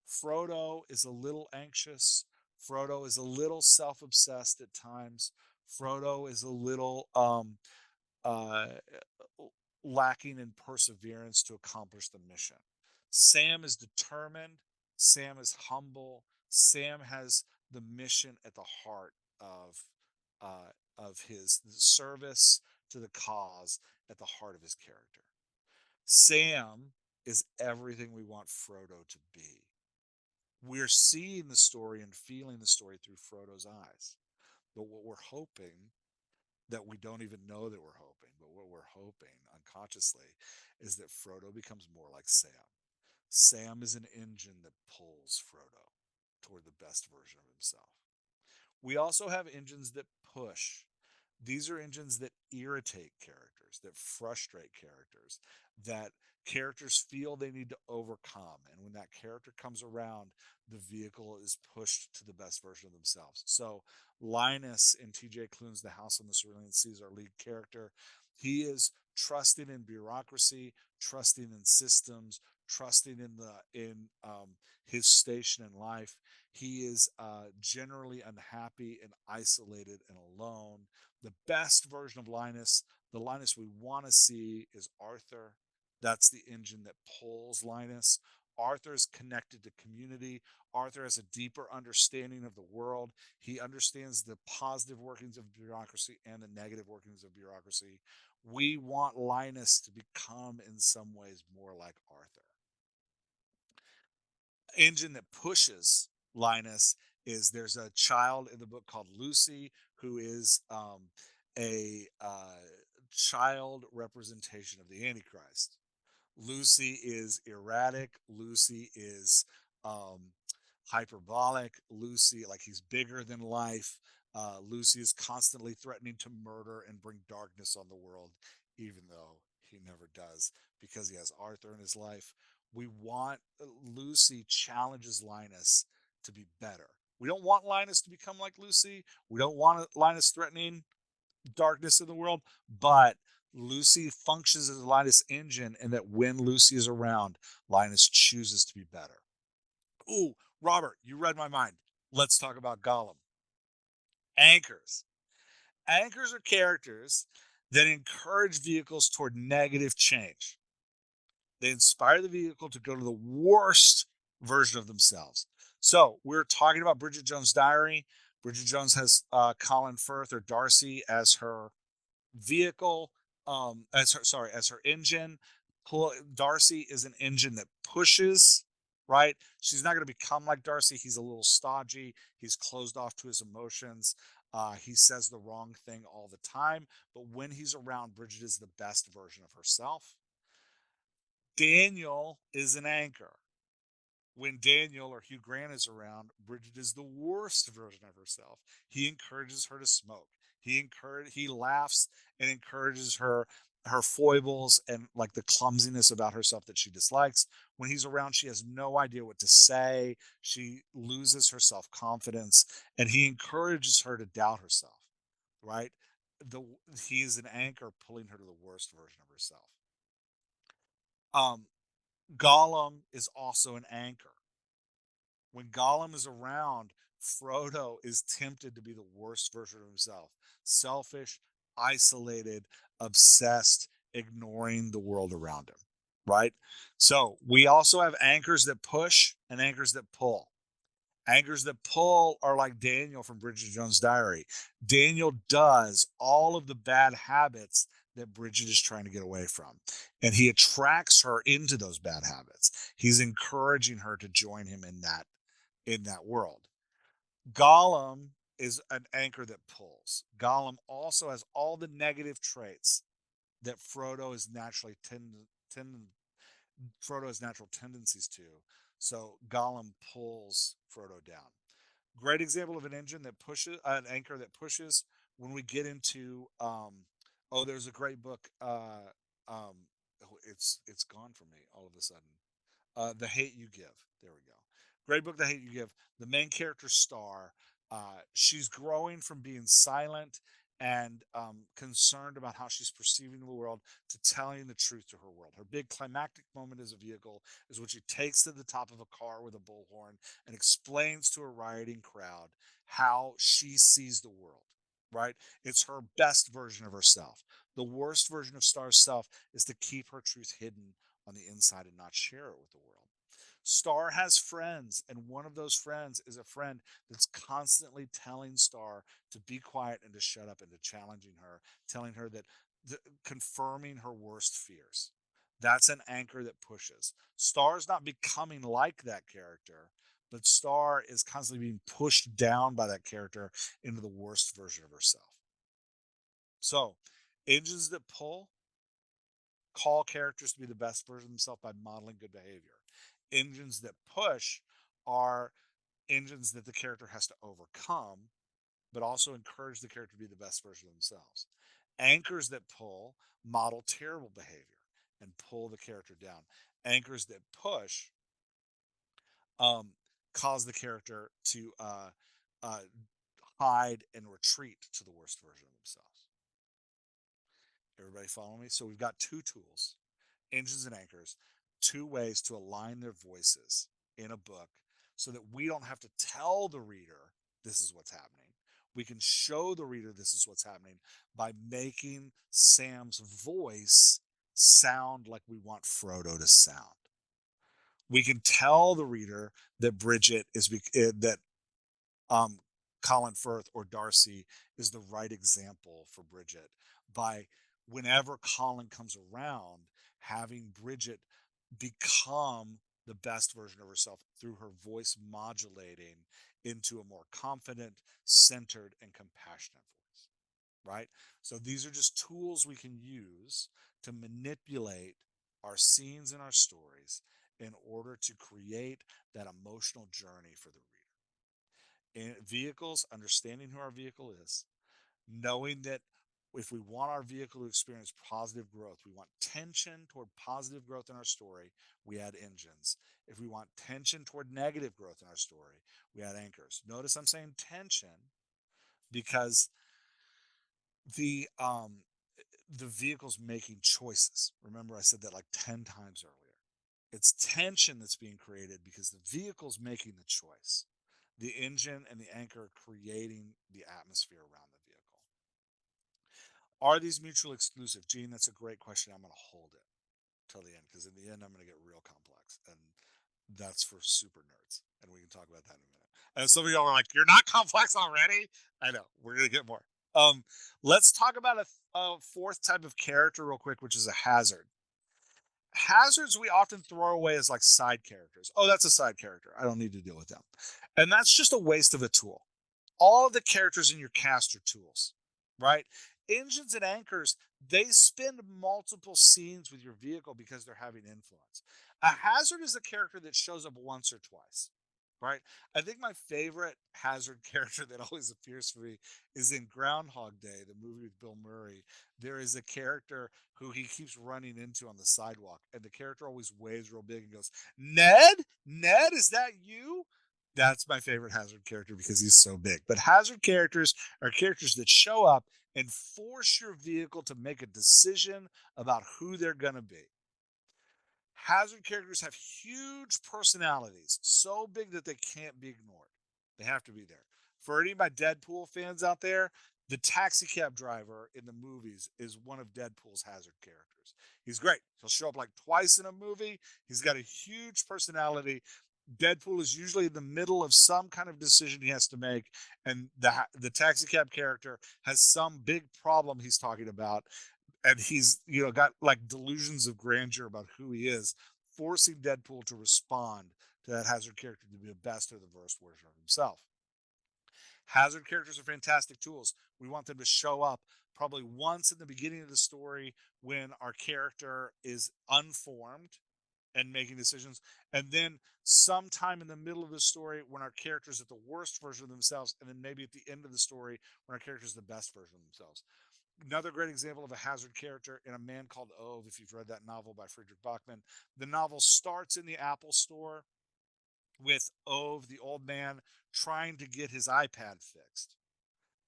Frodo is a little anxious. Frodo is a little self obsessed at times. Frodo is a little uh, lacking in perseverance to accomplish the mission. Sam is determined. Sam is humble. Sam has the mission at the heart of his service to the cause at the heart of his character. Sam is everything we want Frodo to be. We're seeing the story and feeling the story through Frodo's eyes. But what we're hoping, that we don't even know that we're hoping, but what we're hoping unconsciously is that Frodo becomes more like Sam. Sam is an engine that pulls Frodo toward the best version of himself. We also have engines that push. These are engines that irritate characters, that frustrate characters, that characters feel they need to overcome. And when that character comes around, the vehicle is pushed to the best version of themselves. So Linus in TJ Klune's The House on the Cerulean Sea is our lead character. He is trusting in bureaucracy, trusting in systems, trusting in his station in life. He is generally unhappy and isolated and alone. The best version of Linus, the Linus we want to see, is Arthur. That's the engine that pulls Linus. Arthur is connected to community. Arthur has a deeper understanding of the world. He understands the positive workings of bureaucracy and the negative workings of bureaucracy. We want Linus to become, in some ways, more like Arthur. Engine that pushes Linus is, there's a child in the book called Lucy who is a child representation of the Antichrist. Lucy is erratic. Lucy is um, hyperbolic. Lucy, like, he's bigger than life. Lucy is constantly threatening to murder and bring darkness on the world, even though he never does because he has Arthur in his life. We want Lucy challenges Linus to be better. We don't want Linus to become like Lucy. We don't want Linus threatening darkness in the world, but Lucy functions as a Linus engine, and that when Lucy is around, Linus chooses to be better. Ooh, Robert, you read my mind. Let's talk about Gollum. Anchors. Anchors are characters that encourage vehicles toward negative change. They inspire the vehicle to go to the worst version of themselves. So we're talking about Bridget Jones' Diary. Bridget Jones has Colin Firth, or Darcy, as her vehicle, as her engine. Darcy is an engine that pushes, right? She's not going to become like Darcy. He's a little stodgy. He's closed off to his emotions. He says the wrong thing all the time. But when he's around, Bridget is the best version of herself. Daniel is an anchor. When Daniel or Hugh Grant is around, Bridget is the worst version of herself. He encourages her to smoke. He laughs and encourages her foibles and, like, the clumsiness about herself that she dislikes. When he's around, she has no idea what to say. She loses her self-confidence, and he encourages her to doubt herself, right? The He is an anchor pulling her to the worst version of herself. Um, Gollum is also an anchor. When Gollum is around, Frodo is tempted to be the worst version of himself: selfish, isolated, obsessed, ignoring the world around him, right? So we also have anchors that push and anchors that pull. Anchors that pull are like Daniel from Bridget Jones' Diary. Daniel does all of the bad habits that Bridget is trying to get away from, and he attracts her into those bad habits. He's encouraging her to join him in that world. Gollum is an anchor that pulls. Gollum also has all the negative traits that Frodo has natural tendencies to. So Gollum pulls Frodo down. Great example of an engine that pushes, an anchor that pushes. When we get into, there's a great book. It's gone from me all of a sudden. The Hate You Give. There we go. Great book, The Hate You Give. The main character, Star, she's growing from being silent and concerned about how she's perceiving the world to telling the truth to her world. Her big climactic moment as a vehicle is when she takes to the top of a car with a bullhorn and explains to a rioting crowd how she sees the world, right? It's her best version of herself. The worst version of Star's self is to keep her truth hidden on the inside and not share it with the world. Star has friends, and one of those friends is a friend that's constantly telling Star to be quiet and to shut up and to challenging her, telling her that, confirming her worst fears. That's an anchor that pushes. Star's not becoming like that character, but Star is constantly being pushed down by that character into the worst version of herself. So, engines that pull call characters to be the best version of themselves by modeling good behavior. Engines that push are engines that the character has to overcome, but also encourage the character to be the best version of themselves. Anchors that pull model terrible behavior and pull the character down. Anchors that push um, cause the character to uh, hide and retreat to the worst version of themselves. Everybody follow me? So we've got two tools, engines and anchors, two ways to align their voices in a book so that we don't have to tell the reader this is what's happening. We can show the reader this is what's happening by making Sam's voice sound like we want Frodo to sound. We can tell the reader that Bridget is that um, Colin Firth or Darcy is the right example for Bridget by whenever Colin comes around, having Bridget become the best version of herself through her voice modulating into a more confident, centered, and compassionate voice. Right? So these are just tools we can use to manipulate our scenes and our stories in order to create that emotional journey for the reader in vehicles, understanding who our vehicle is, knowing that if we want our vehicle to experience positive growth, we want tension toward positive growth in our story, we add engines. If we want tension toward negative growth in our story, we add anchors. Notice I'm saying tension because the the vehicle's making choices. Remember I said that like 10 times earlier. It's tension that's being created because the vehicle's making the choice. The engine and the anchor are creating the atmosphere around the vehicle. Are these mutually exclusive? Gene, that's a great question. I'm going to hold it till the end because in the end, I'm going to get real complex. And that's for super nerds. And we can talk about that in a minute. And some of y'all are like, you're not complex already? I know. We're going to get more. Um, let's talk about a fourth type of character real quick, which is a hazard. Hazards we often throw away as like side characters. Oh, that's a side character. I don't need to deal with them. And that's just a waste of a tool. All of the characters in your cast are tools, right? Engines and anchors, they spend multiple scenes with your vehicle because they're having influence. A hazard is a character that shows up once or twice, right? I think my favorite hazard character that always appears for me is in Groundhog Day, the movie with Bill Murray. There is a character who he keeps running into on the sidewalk, and the character always waves real big and goes, Ned? Ned, is that you? That's my favorite Hazard character because he's so big. But Hazard characters are characters that show up and force your vehicle to make a decision about who they're going to be. Hazard characters have huge personalities, so big that they can't be ignored. They have to be there. For any of my Deadpool fans out there, the taxi cab driver in the movies is one of Deadpool's Hazard characters. He's great. He'll show up like twice in a movie. He's got a huge personality. Deadpool is usually in the middle of some kind of decision he has to make, and the taxi cab character has some big problem he's talking about, and he's got like delusions of grandeur about who he is, forcing Deadpool to respond to that Hazard character to be the best or the worst version of himself. Hazard characters are fantastic tools. We want them to show up probably once in the beginning of the story when our character is unformed and making decisions, and then sometime in the middle of the story when our characters at the worst version of themselves, and then maybe at the end of the story when our characters are the best version of themselves. Another great example of a hazard character in A Man Called Ove, if you've read that novel by Friedrich Bachmann. The novel starts in the Apple store with Ove, the old man, trying to get his iPad fixed.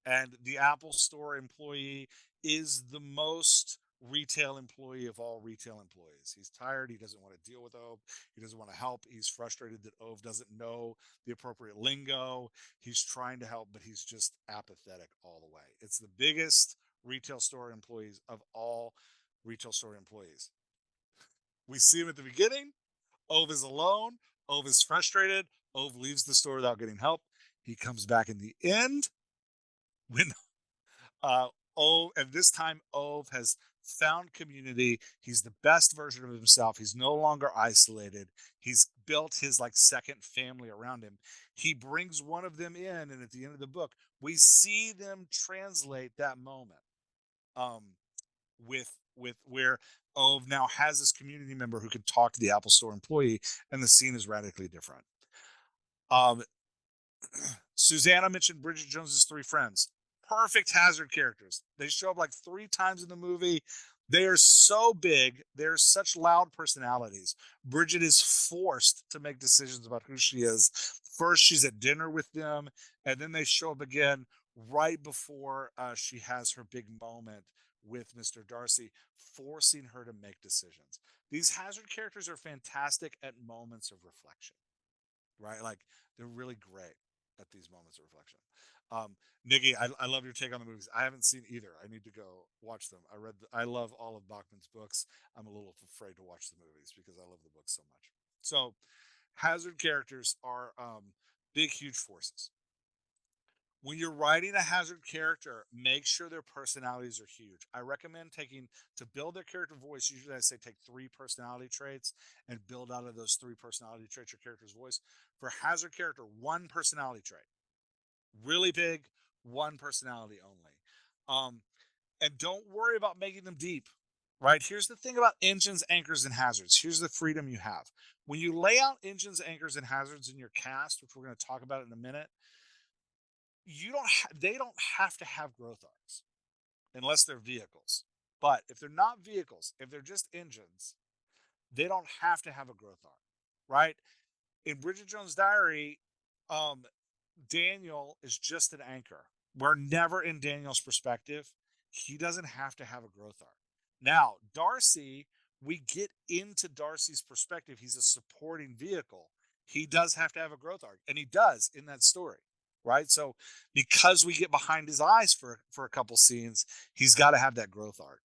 And the Apple Store employee is the most retail employee of all retail employees. He's tired. He doesn't want to deal with Ove. He doesn't want to help. He's frustrated that Ove doesn't know the appropriate lingo. He's trying to help, but he's just apathetic all the way. It's the biggest retail store employees of all retail store employees. We see him at the beginning. Ove is alone. Ove is frustrated. Ove leaves the store without getting help. He comes back in the end when uh, Ove, and this time Ove has found community. He's the best version of himself. He's no longer isolated. He's built his like second family around him. He brings one of them in, and at the end of the book, we see them translate that moment. Um, with where Ove now has this community member who can talk to the Apple Store employee, and the scene is radically different. Um, Susanna mentioned Bridget Jones's three friends. Perfect Hazard characters. They show up like three times in the movie. They are so big. They're such loud personalities. Bridget is forced to make decisions about who she is. First, she's at dinner with them, and then they show up again right before she has her big moment with Mr. Darcy, forcing her to make decisions. These Hazard characters are fantastic at moments of reflection, right? Like they're really great at these moments of reflection. Nikki, I love your take on the movies. I haven't seen either. I need to go watch them. I love all of Bachman's books. I'm a little afraid to watch the movies because I love the books so much. So, Hazard characters are big, huge forces. When you're writing a Hazard character, make sure their personalities are huge. I recommend taking to build their character voice. Usually, I say take 3 personality traits and build out of those 3 personality traits your character's voice. For Hazard character, 1 personality trait, really big, 1 personality only. And don't worry about making them deep. Right? Here's the thing about engines, anchors, and hazards. Here's the freedom you have. When you lay out engines, anchors, and hazards in your cast, which we're going to talk about in a minute, they don't have to have growth arcs unless they're vehicles. But if they're not vehicles, if they're just engines, they don't have to have a growth arc, right? In Bridget Jones' Diary, um, Daniel is just an anchor. We're never in Daniel's perspective. He doesn't have to have a growth arc. Now, Darcy, we get into Darcy's perspective. He's a supporting vehicle. He does have to have a growth arc, and he does in that story, right? So, because we get behind his eyes for a couple scenes, he's got to have that growth arc.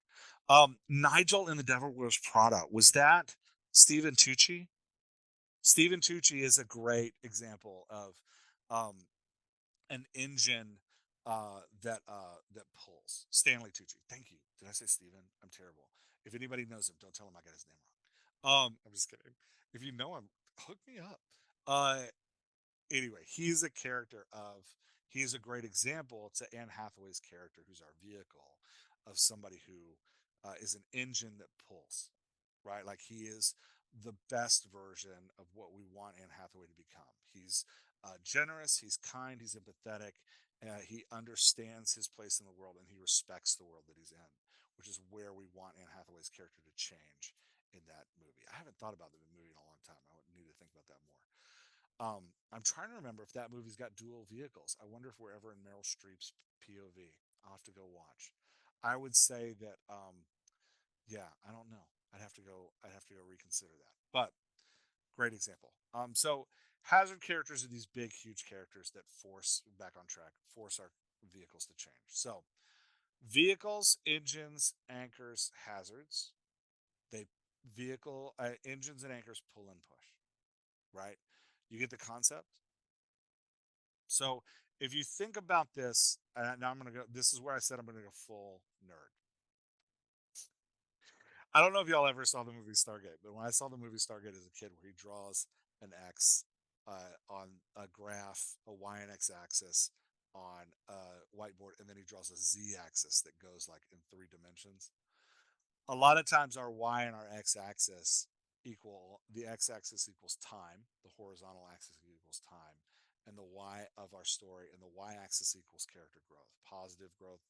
Nigel in The Devil Wears Prada, was that Stephen Tucci? Stephen Tucci is a great example of um, an engine that pulls. Stanley Tucci. Thank you. Did I say Steven? I'm terrible. If anybody knows him, don't tell him I got his name wrong. I'm just kidding. If you know him, hook me up. Uh, anyway, he's a character of. He is a great example to Anne Hathaway's character, who's our vehicle, of somebody who is an engine that pulls, right? Like he is the best version of what we want Anne Hathaway to become. He's generous, he's kind, he's empathetic, he understands his place in the world, and he respects the world that he's in, which is where we want Anne Hathaway's character to change in that movie. I haven't thought about the movie in a long time. I would need to think about that more. I'm trying to remember if that movie's got dual vehicles. I wonder if we're ever in Meryl Streep's POV. I'll have to go watch. I would say that yeah, I don't know. I'd have to go reconsider that. But great example. So hazard characters are these big, huge characters that force back on track, force our vehicles to change. So vehicles, engines, anchors, hazards. They engines and anchors pull and push. Right? You get the concept. So if you think about this, and now I'm gonna go. This is where I said I'm gonna go full nerd. I don't know if y'all ever saw the movie Stargate, but when I saw the movie Stargate as a kid, where he draws an X on a graph, a Y and X axis on a whiteboard, and then he draws a Z axis that goes like in 3 dimensions. A lot of times, our Y and our X axis equal the X axis equals time, the horizontal axis equals time, and the Y of our story, and the Y axis equals character growth, positive growth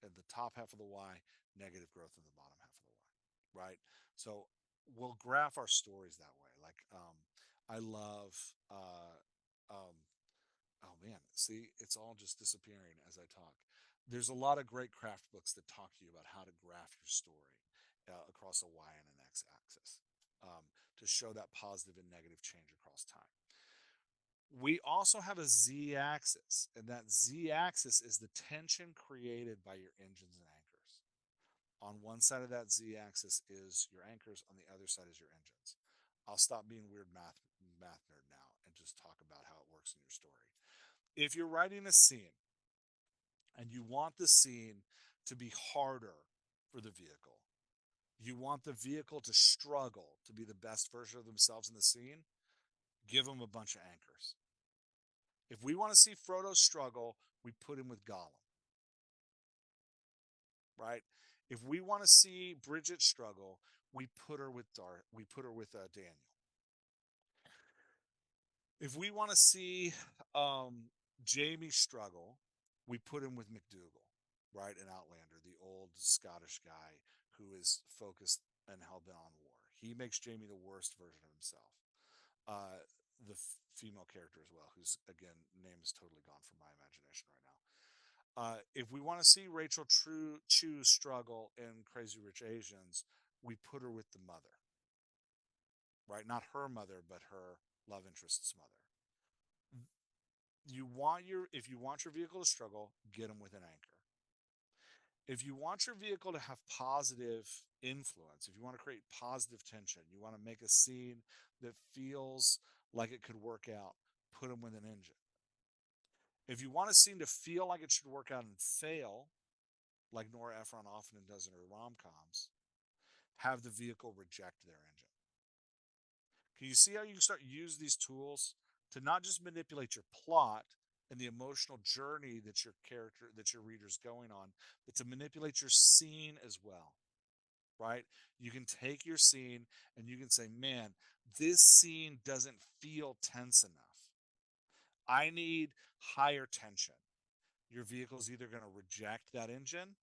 in the top half of the Y, negative growth in the bottom half of the Y, right? So we'll graph our stories that way. Like I love um, Oh man, see, it's all just disappearing as I talk. There's a lot of great craft books that talk to you about how to graph your story across a Y and an X axis to show that positive and negative change across time. We also have a Z axis, and that Z axis is the tension created by your engines and anchors. On one side of that Z axis is your anchors, on the other side is your engines. I'll stop being weird math nerd now and just talk about how it works in your story. If you're writing a scene and you want the scene to be harder for the vehicle, you want the vehicle to struggle to be the best version of themselves in the scene, give them a bunch of anchors. If we want to see Frodo struggle, we put him with Gollum, right? If we want to see Bridget struggle, we put her with Daniel. If we want to see Jamie struggle, we put him with McDougal, right? An Outlander, the old Scottish guy who is focused and hell bent on war. He makes Jamie the worst version of himself. The female character as well, whose again name is totally gone from my imagination right now. If we want to see Rachel Chu struggle in Crazy Rich Asians, we put her with the mother, right? Not her mother, but her love interest's mother. If you want your vehicle to struggle, get them with an anchor. If you want your vehicle to have positive influence, if you want to create positive tension, you want to make a scene that feels like it could work out, put them with an engine. If you want a scene to feel like it should work out and fail, like Nora Ephron often does in her rom-coms, have the vehicle reject their engine. Can you see how you can start use these tools to not just manipulate your plot and the emotional journey that your reader's going on, but to manipulate your scene as well, right? You can take your scene and you can say, man, this scene doesn't feel tense enough. I need higher tension. Your vehicle's either going to reject that engine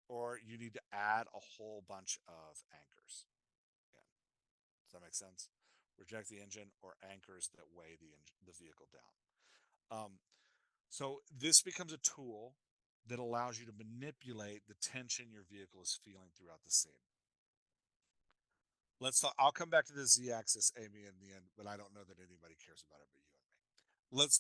or you need to add a whole bunch of anchors. Yeah. Does that make sense? Reject the engine or anchors that weigh the vehicle down. So this becomes a tool that allows you to manipulate the tension your vehicle is feeling throughout the scene. Let's talk. I'll come back to the Z-axis, Amy, in the end, but I don't know that anybody cares about it but you and me. Let's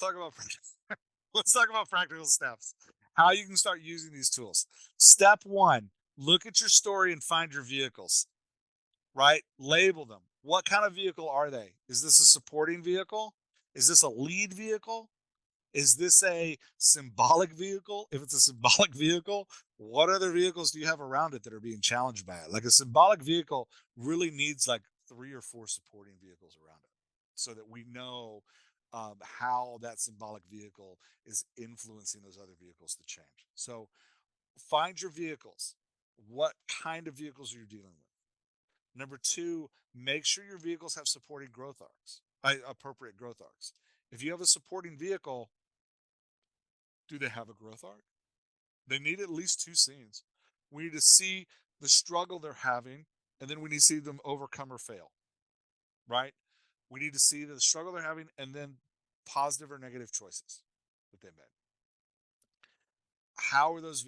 talk about practical steps. How you can start using these tools. Step one: look at your story and find your vehicles. Right? Label them. What kind of vehicle are they? Is this a supporting vehicle? Is this a lead vehicle? Is this a symbolic vehicle? If it's a symbolic vehicle, what other vehicles do you have around it that are being challenged by it? Like a symbolic vehicle really needs like 3 or 4 supporting vehicles around it so that we know how that symbolic vehicle is influencing those other vehicles to change. So find your vehicles. What kind of vehicles are you dealing with? Number two, make sure your vehicles have supporting growth arcs, appropriate growth arcs. If you have a supporting vehicle, do they have a growth arc? They need at least 2 scenes. We need to see the struggle they're having, and then we need to see them overcome or fail, right? We need to see the struggle they're having and then positive or negative choices that they made. How are those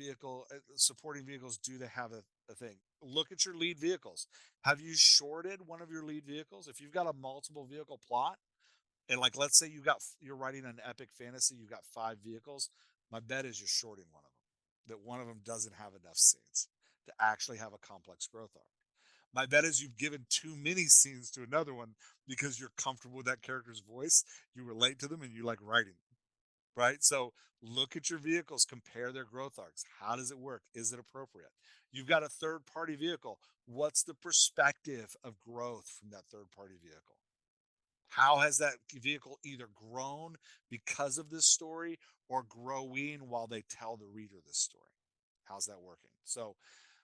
supporting vehicles? Do they have a thing? Look at your lead vehicles. Have you shorted one of your lead vehicles? If you've got a multiple vehicle plot, and like let's say you're writing an epic fantasy, you've got 5 vehicles. My bet is you're shorting one of them. That one of them doesn't have enough scenes to actually have a complex growth arc. My bet is you've given too many scenes to another one because you're comfortable with that character's voice, you relate to them, and you like writing, right? So look at your vehicles, compare their growth arcs. How does it work? Is it appropriate? You've got a third party vehicle. What's the perspective of growth from that third party vehicle? How has that vehicle either grown because of this story or growing while they tell the reader this story? How's that working? So,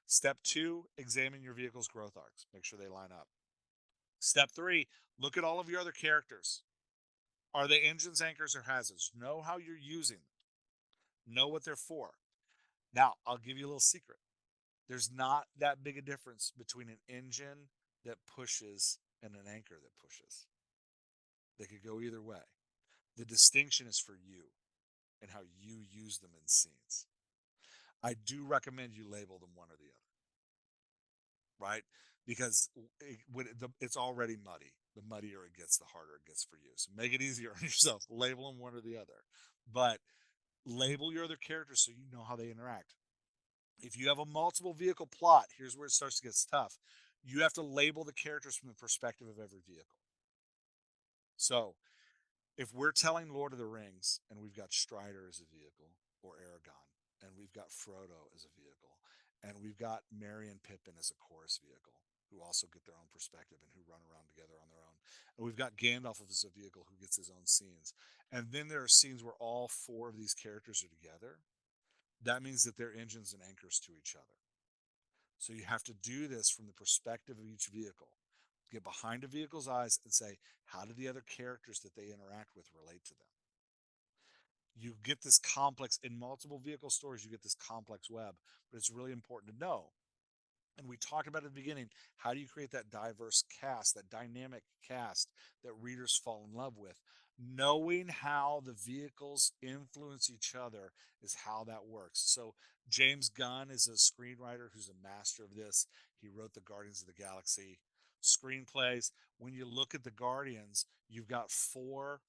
step two, examine your vehicle's growth arcs. Make sure they line up. Step three, look at all of your other characters. Are they engines, anchors, or hazards? Know how you're using them, know what they're for. Now, I'll give you a little secret. There's not that big a difference between an engine that pushes and an anchor that pushes. They could go either way. The distinction is for you and how you use them in scenes. I do recommend you label them one or the other, right? Because it's already muddy. The muddier it gets, the harder it gets for you. So make it easier on yourself. Label them one or the other. But label your other characters so you know how they interact. If you have a multiple vehicle plot, here's where it starts to get tough. You have to label the characters from the perspective of every vehicle. So if we're telling Lord of the Rings and we've got Strider as a vehicle, or Aragon, and we've got Frodo as a vehicle, and we've got Merry and Pippin as a chorus vehicle, who also get their own perspective and who run around together on their own, and we've got Gandalf as a vehicle who gets his own scenes, and then there are scenes where all four of these characters are together, that means that they're engines and anchors to each other. So you have to do this from the perspective of each vehicle. Get behind a vehicle's eyes and say, how do the other characters that they interact with relate to them? You get this complex in multiple vehicle stories, you get this complex web, but it's really important to know. And we talked about at the beginning, how do you create that diverse cast, that dynamic cast that readers fall in love with? Knowing how the vehicles influence each other is how that works. So James Gunn is a screenwriter who's a master of this. He wrote the Guardians of the Galaxy screenplays. When you look at the Guardians, you've got four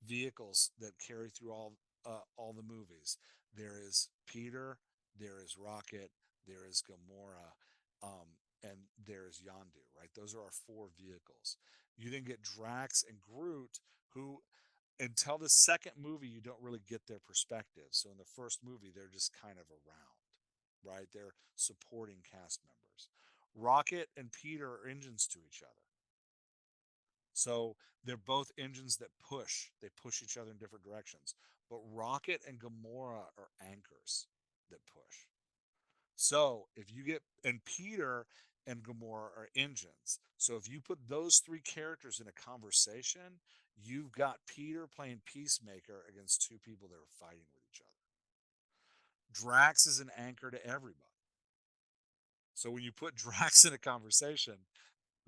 vehicles that carry through all the movies. There is Peter, there is Rocket, there is Gamora, and there is Yondu. Right, those are our four vehicles. You then get Drax and Groot, who until the second movie you don't really get their perspective. So in the first movie they're just kind of around, right? They're supporting cast members. Rocket and Peter are engines to each other. So they're both engines that push. They push each other in different directions. But Rocket and Gamora are anchors that push. So if you get, and Peter and Gamora are engines. So if you put those three characters in a conversation, you've got Peter playing peacemaker against two people that are fighting with each other. Drax is an anchor to everybody. So when you put Drax in a conversation,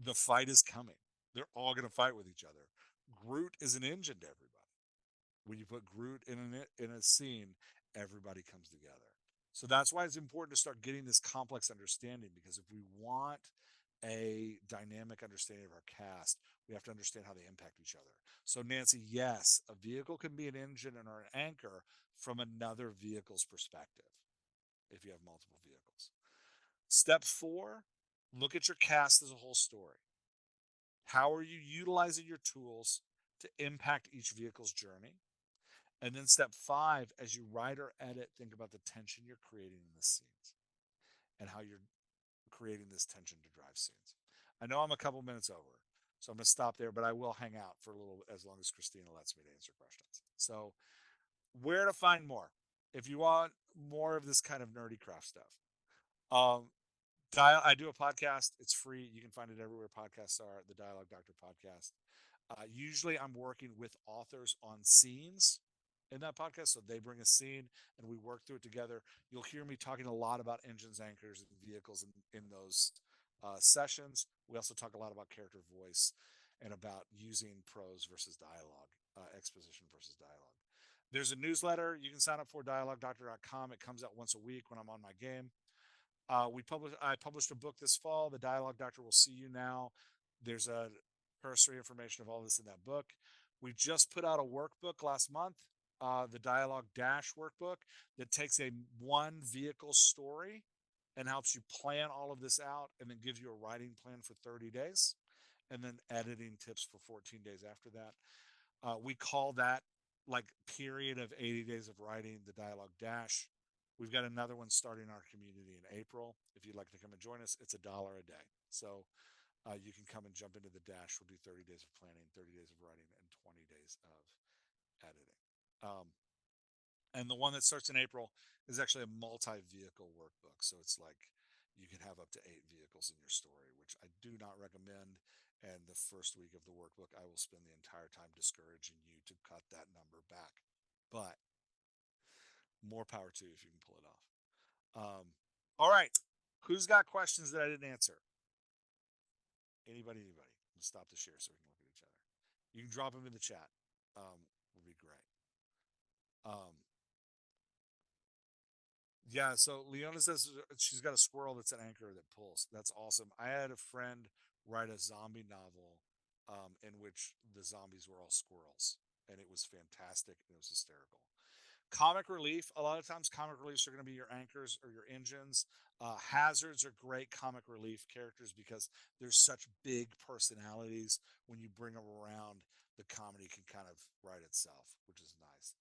the fight is coming. They're all going to fight with each other. Groot is an engine to everybody. When you put Groot in a scene, everybody comes together. So that's why it's important to start getting this complex understanding, because if we want a dynamic understanding of our cast, we have to understand how they impact each other. So Nancy, yes, a vehicle can be an engine and or an anchor from another vehicle's perspective if you have multiple vehicles. Step 4, look at your cast as a whole story. How are you utilizing your tools to impact each vehicle's journey? And then step 5, as you write or edit, think about the tension you're creating in the scenes and how you're creating this tension to drive scenes. I know I'm a couple minutes over, so I'm going to stop there, but I will hang out for a little, as long as Christina lets me to answer questions. So where to find more? If you want more of this kind of nerdy craft stuff, um, I do a podcast. It's free. You can find it everywhere podcasts are. The Dialogue Doctor podcast. Usually, I'm working with authors on scenes in that podcast, so they bring a scene and we work through it together. You'll hear me talking a lot about engines, anchors, and vehicles in those sessions. We also talk a lot about character voice and about using prose versus dialogue, exposition versus dialogue. There's a newsletter you can sign up for, dialoguedoctor.com. It comes out once a week when I'm on my game. I published a book this fall. The Dialogue Doctor Will See You Now. There's a cursory information of all this in that book. We just put out a workbook last month, the Dialogue Dash workbook, that takes a one vehicle story and helps you plan all of this out, and then gives you a writing plan for 30 days and then editing tips for 14 days after that. We call that, like, period of 80 days of writing, the Dialogue Dash. We've got another one starting our community in April. If you'd like to come and join us, it's $1 a day. So you can come and jump into the Dash. We'll do 30 days of planning, 30 days of writing, and 20 days of editing. And the one that starts in April is actually a multi-vehicle workbook. So it's like you can have up to 8 vehicles in your story, which I do not recommend. And the first week of the workbook, I will spend the entire time discouraging you to cut that number back. But more power to you if you can pull it off. All right. Who's got questions that I didn't answer? Anybody? I'm going to stop the share so we can look at each other. You can drop them in the chat. would be great. Um, yeah, so Leona says she's got a squirrel that's an anchor that pulls. That's awesome. I had a friend write a zombie novel in which the zombies were all squirrels, and it was fantastic and it was hysterical. Comic relief, a lot of times comic reliefs are going to be your anchors or your engines. Hazards are great comic relief characters because there's such big personalities. When you bring them around, the comedy can kind of write itself, which is nice.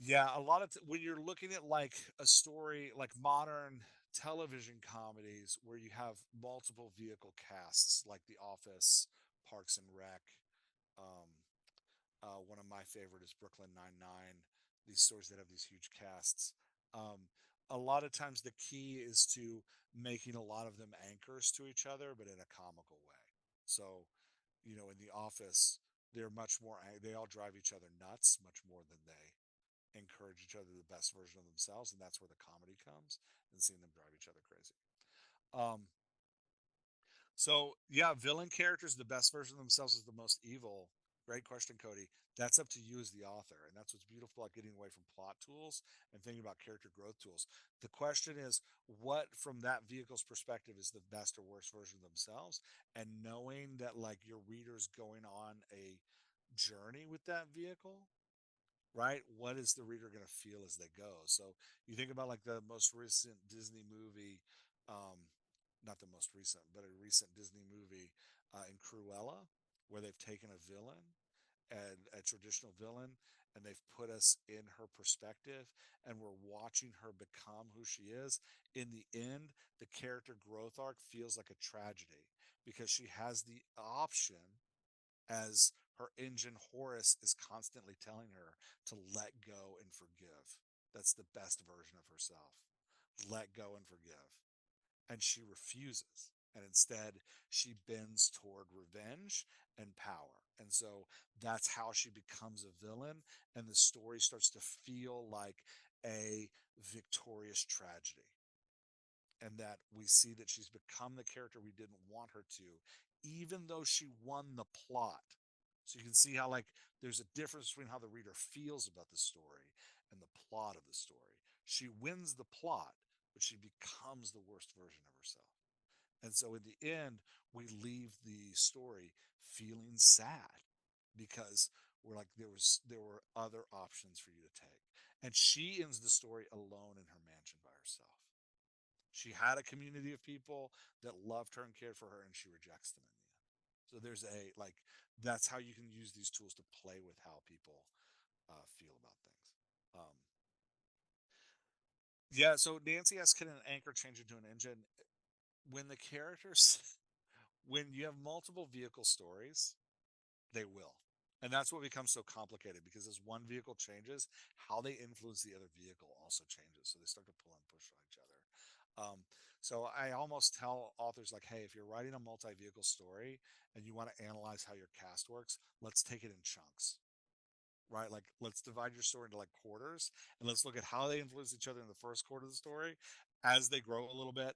Yeah, a lot of when you're looking at like a story like modern television comedies where you have multiple vehicle casts like The Office, Parks and Rec, um, one of my favorite is Brooklyn Nine-Nine. These stories that have these huge casts. Um, a lot of times the key is to making a lot of them anchors to each other, but in a comical way. So, in The Office, they're much more. They all drive each other nuts much more than they encourage each other to the best version of themselves, and that's where the comedy comes and seeing them drive each other crazy. Um, so yeah, villain characters, the best version of themselves is the most evil. Great question, Cody. That's up to you as the author, and that's what's beautiful about getting away from plot tools and thinking about character growth tools. The question is, what from that vehicle's perspective is the best or worst version of themselves, and knowing that like your reader's going on a journey with that vehicle, right? What is the reader going to feel as they go? So you think about like the most recent Disney movie, um, not the most recent, but a recent Disney movie in Cruella, where they've taken a villain and a traditional villain and they've put us in her perspective and we're watching her become who she is. In the end, the character growth arc feels like a tragedy because she has the option as her engine Horace is constantly telling her to let go and forgive. That's the best version of herself. Let go and forgive. And she refuses. And instead, she bends toward revenge and power. And so that's how she becomes a villain. And the story starts to feel like a victorious tragedy, and that we see that she's become the character we didn't want her to, even though she won the plot. So you can see how like there's a difference between how the reader feels about the story and the plot of the story. She wins the plot, but she becomes the worst version of herself. And so in the end, we leave the story feeling sad because we're like there were other options for you to take. And she ends the story alone in her mansion by herself. She had a community of people that loved her and cared for her, and she rejects them in the end. So there's a like that's how you can use these tools to play with how people feel about things. Um, yeah. So Nancy asks, can an anchor change into an engine? When the characters, when you have multiple vehicle stories, they will. And that's what becomes so complicated because as one vehicle changes, how they influence the other vehicle also changes. So they start to pull and push on each other. So I almost tell authors like, hey, if you're writing a multi-vehicle story and you want to analyze how your cast works, let's take it in chunks, right? Like let's divide your story into like quarters and let's look at how they influence each other in the first quarter of the story. As they grow a little bit,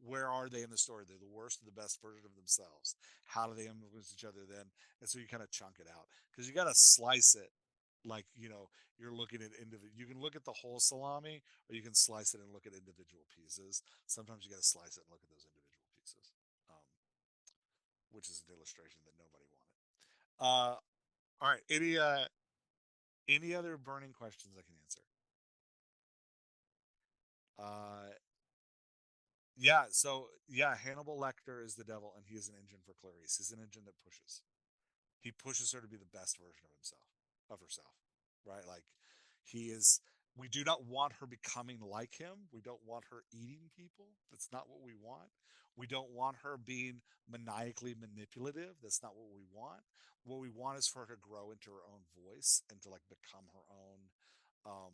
where are they in the story? They're the worst and the best version of themselves. How do they influence each other then? And so you kind of chunk it out because you got to slice it. Like, you're looking at individual, you can look at the whole salami or you can slice it and look at individual pieces. Sometimes you got to slice it and look at those individual pieces, which is an illustration that nobody wanted. All right. Any other burning questions I can answer? Uh, yeah. So yeah, Hannibal Lecter is the devil, and he is an engine for Clarice. He's an engine that pushes. He pushes her to be the best version of himself, of herself, right? Like he is. We do not want her becoming like him. We don't want her eating people. That's not what we want. We don't want her being maniacally manipulative. That's not what we want. What we want is for her to grow into her own voice and to like become her own um,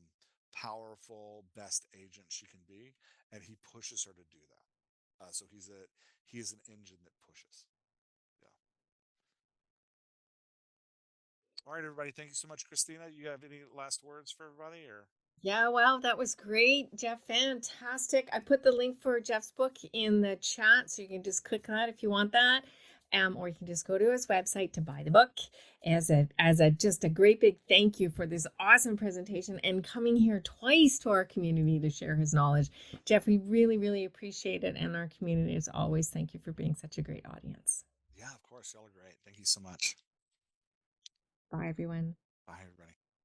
powerful, best agent she can be. And he pushes her to do that. So he is an engine that pushes. Yeah. All right, everybody. Thank you so much, Christina. You have any last words for everybody, or? Yeah, well, that was great, Jeff. Fantastic. I put the link for Jeff's book in the chat, so you can just click on that if you want that. or you can just go to his website to buy the book as a just a great big thank you for this awesome presentation and coming here twice to our community to share his knowledge. Jeff, we really, really appreciate it. And our community, as always, thank you for being such a great audience. Yeah, of course. Y'all are great. Thank you so much. Bye, everyone. Bye, everybody.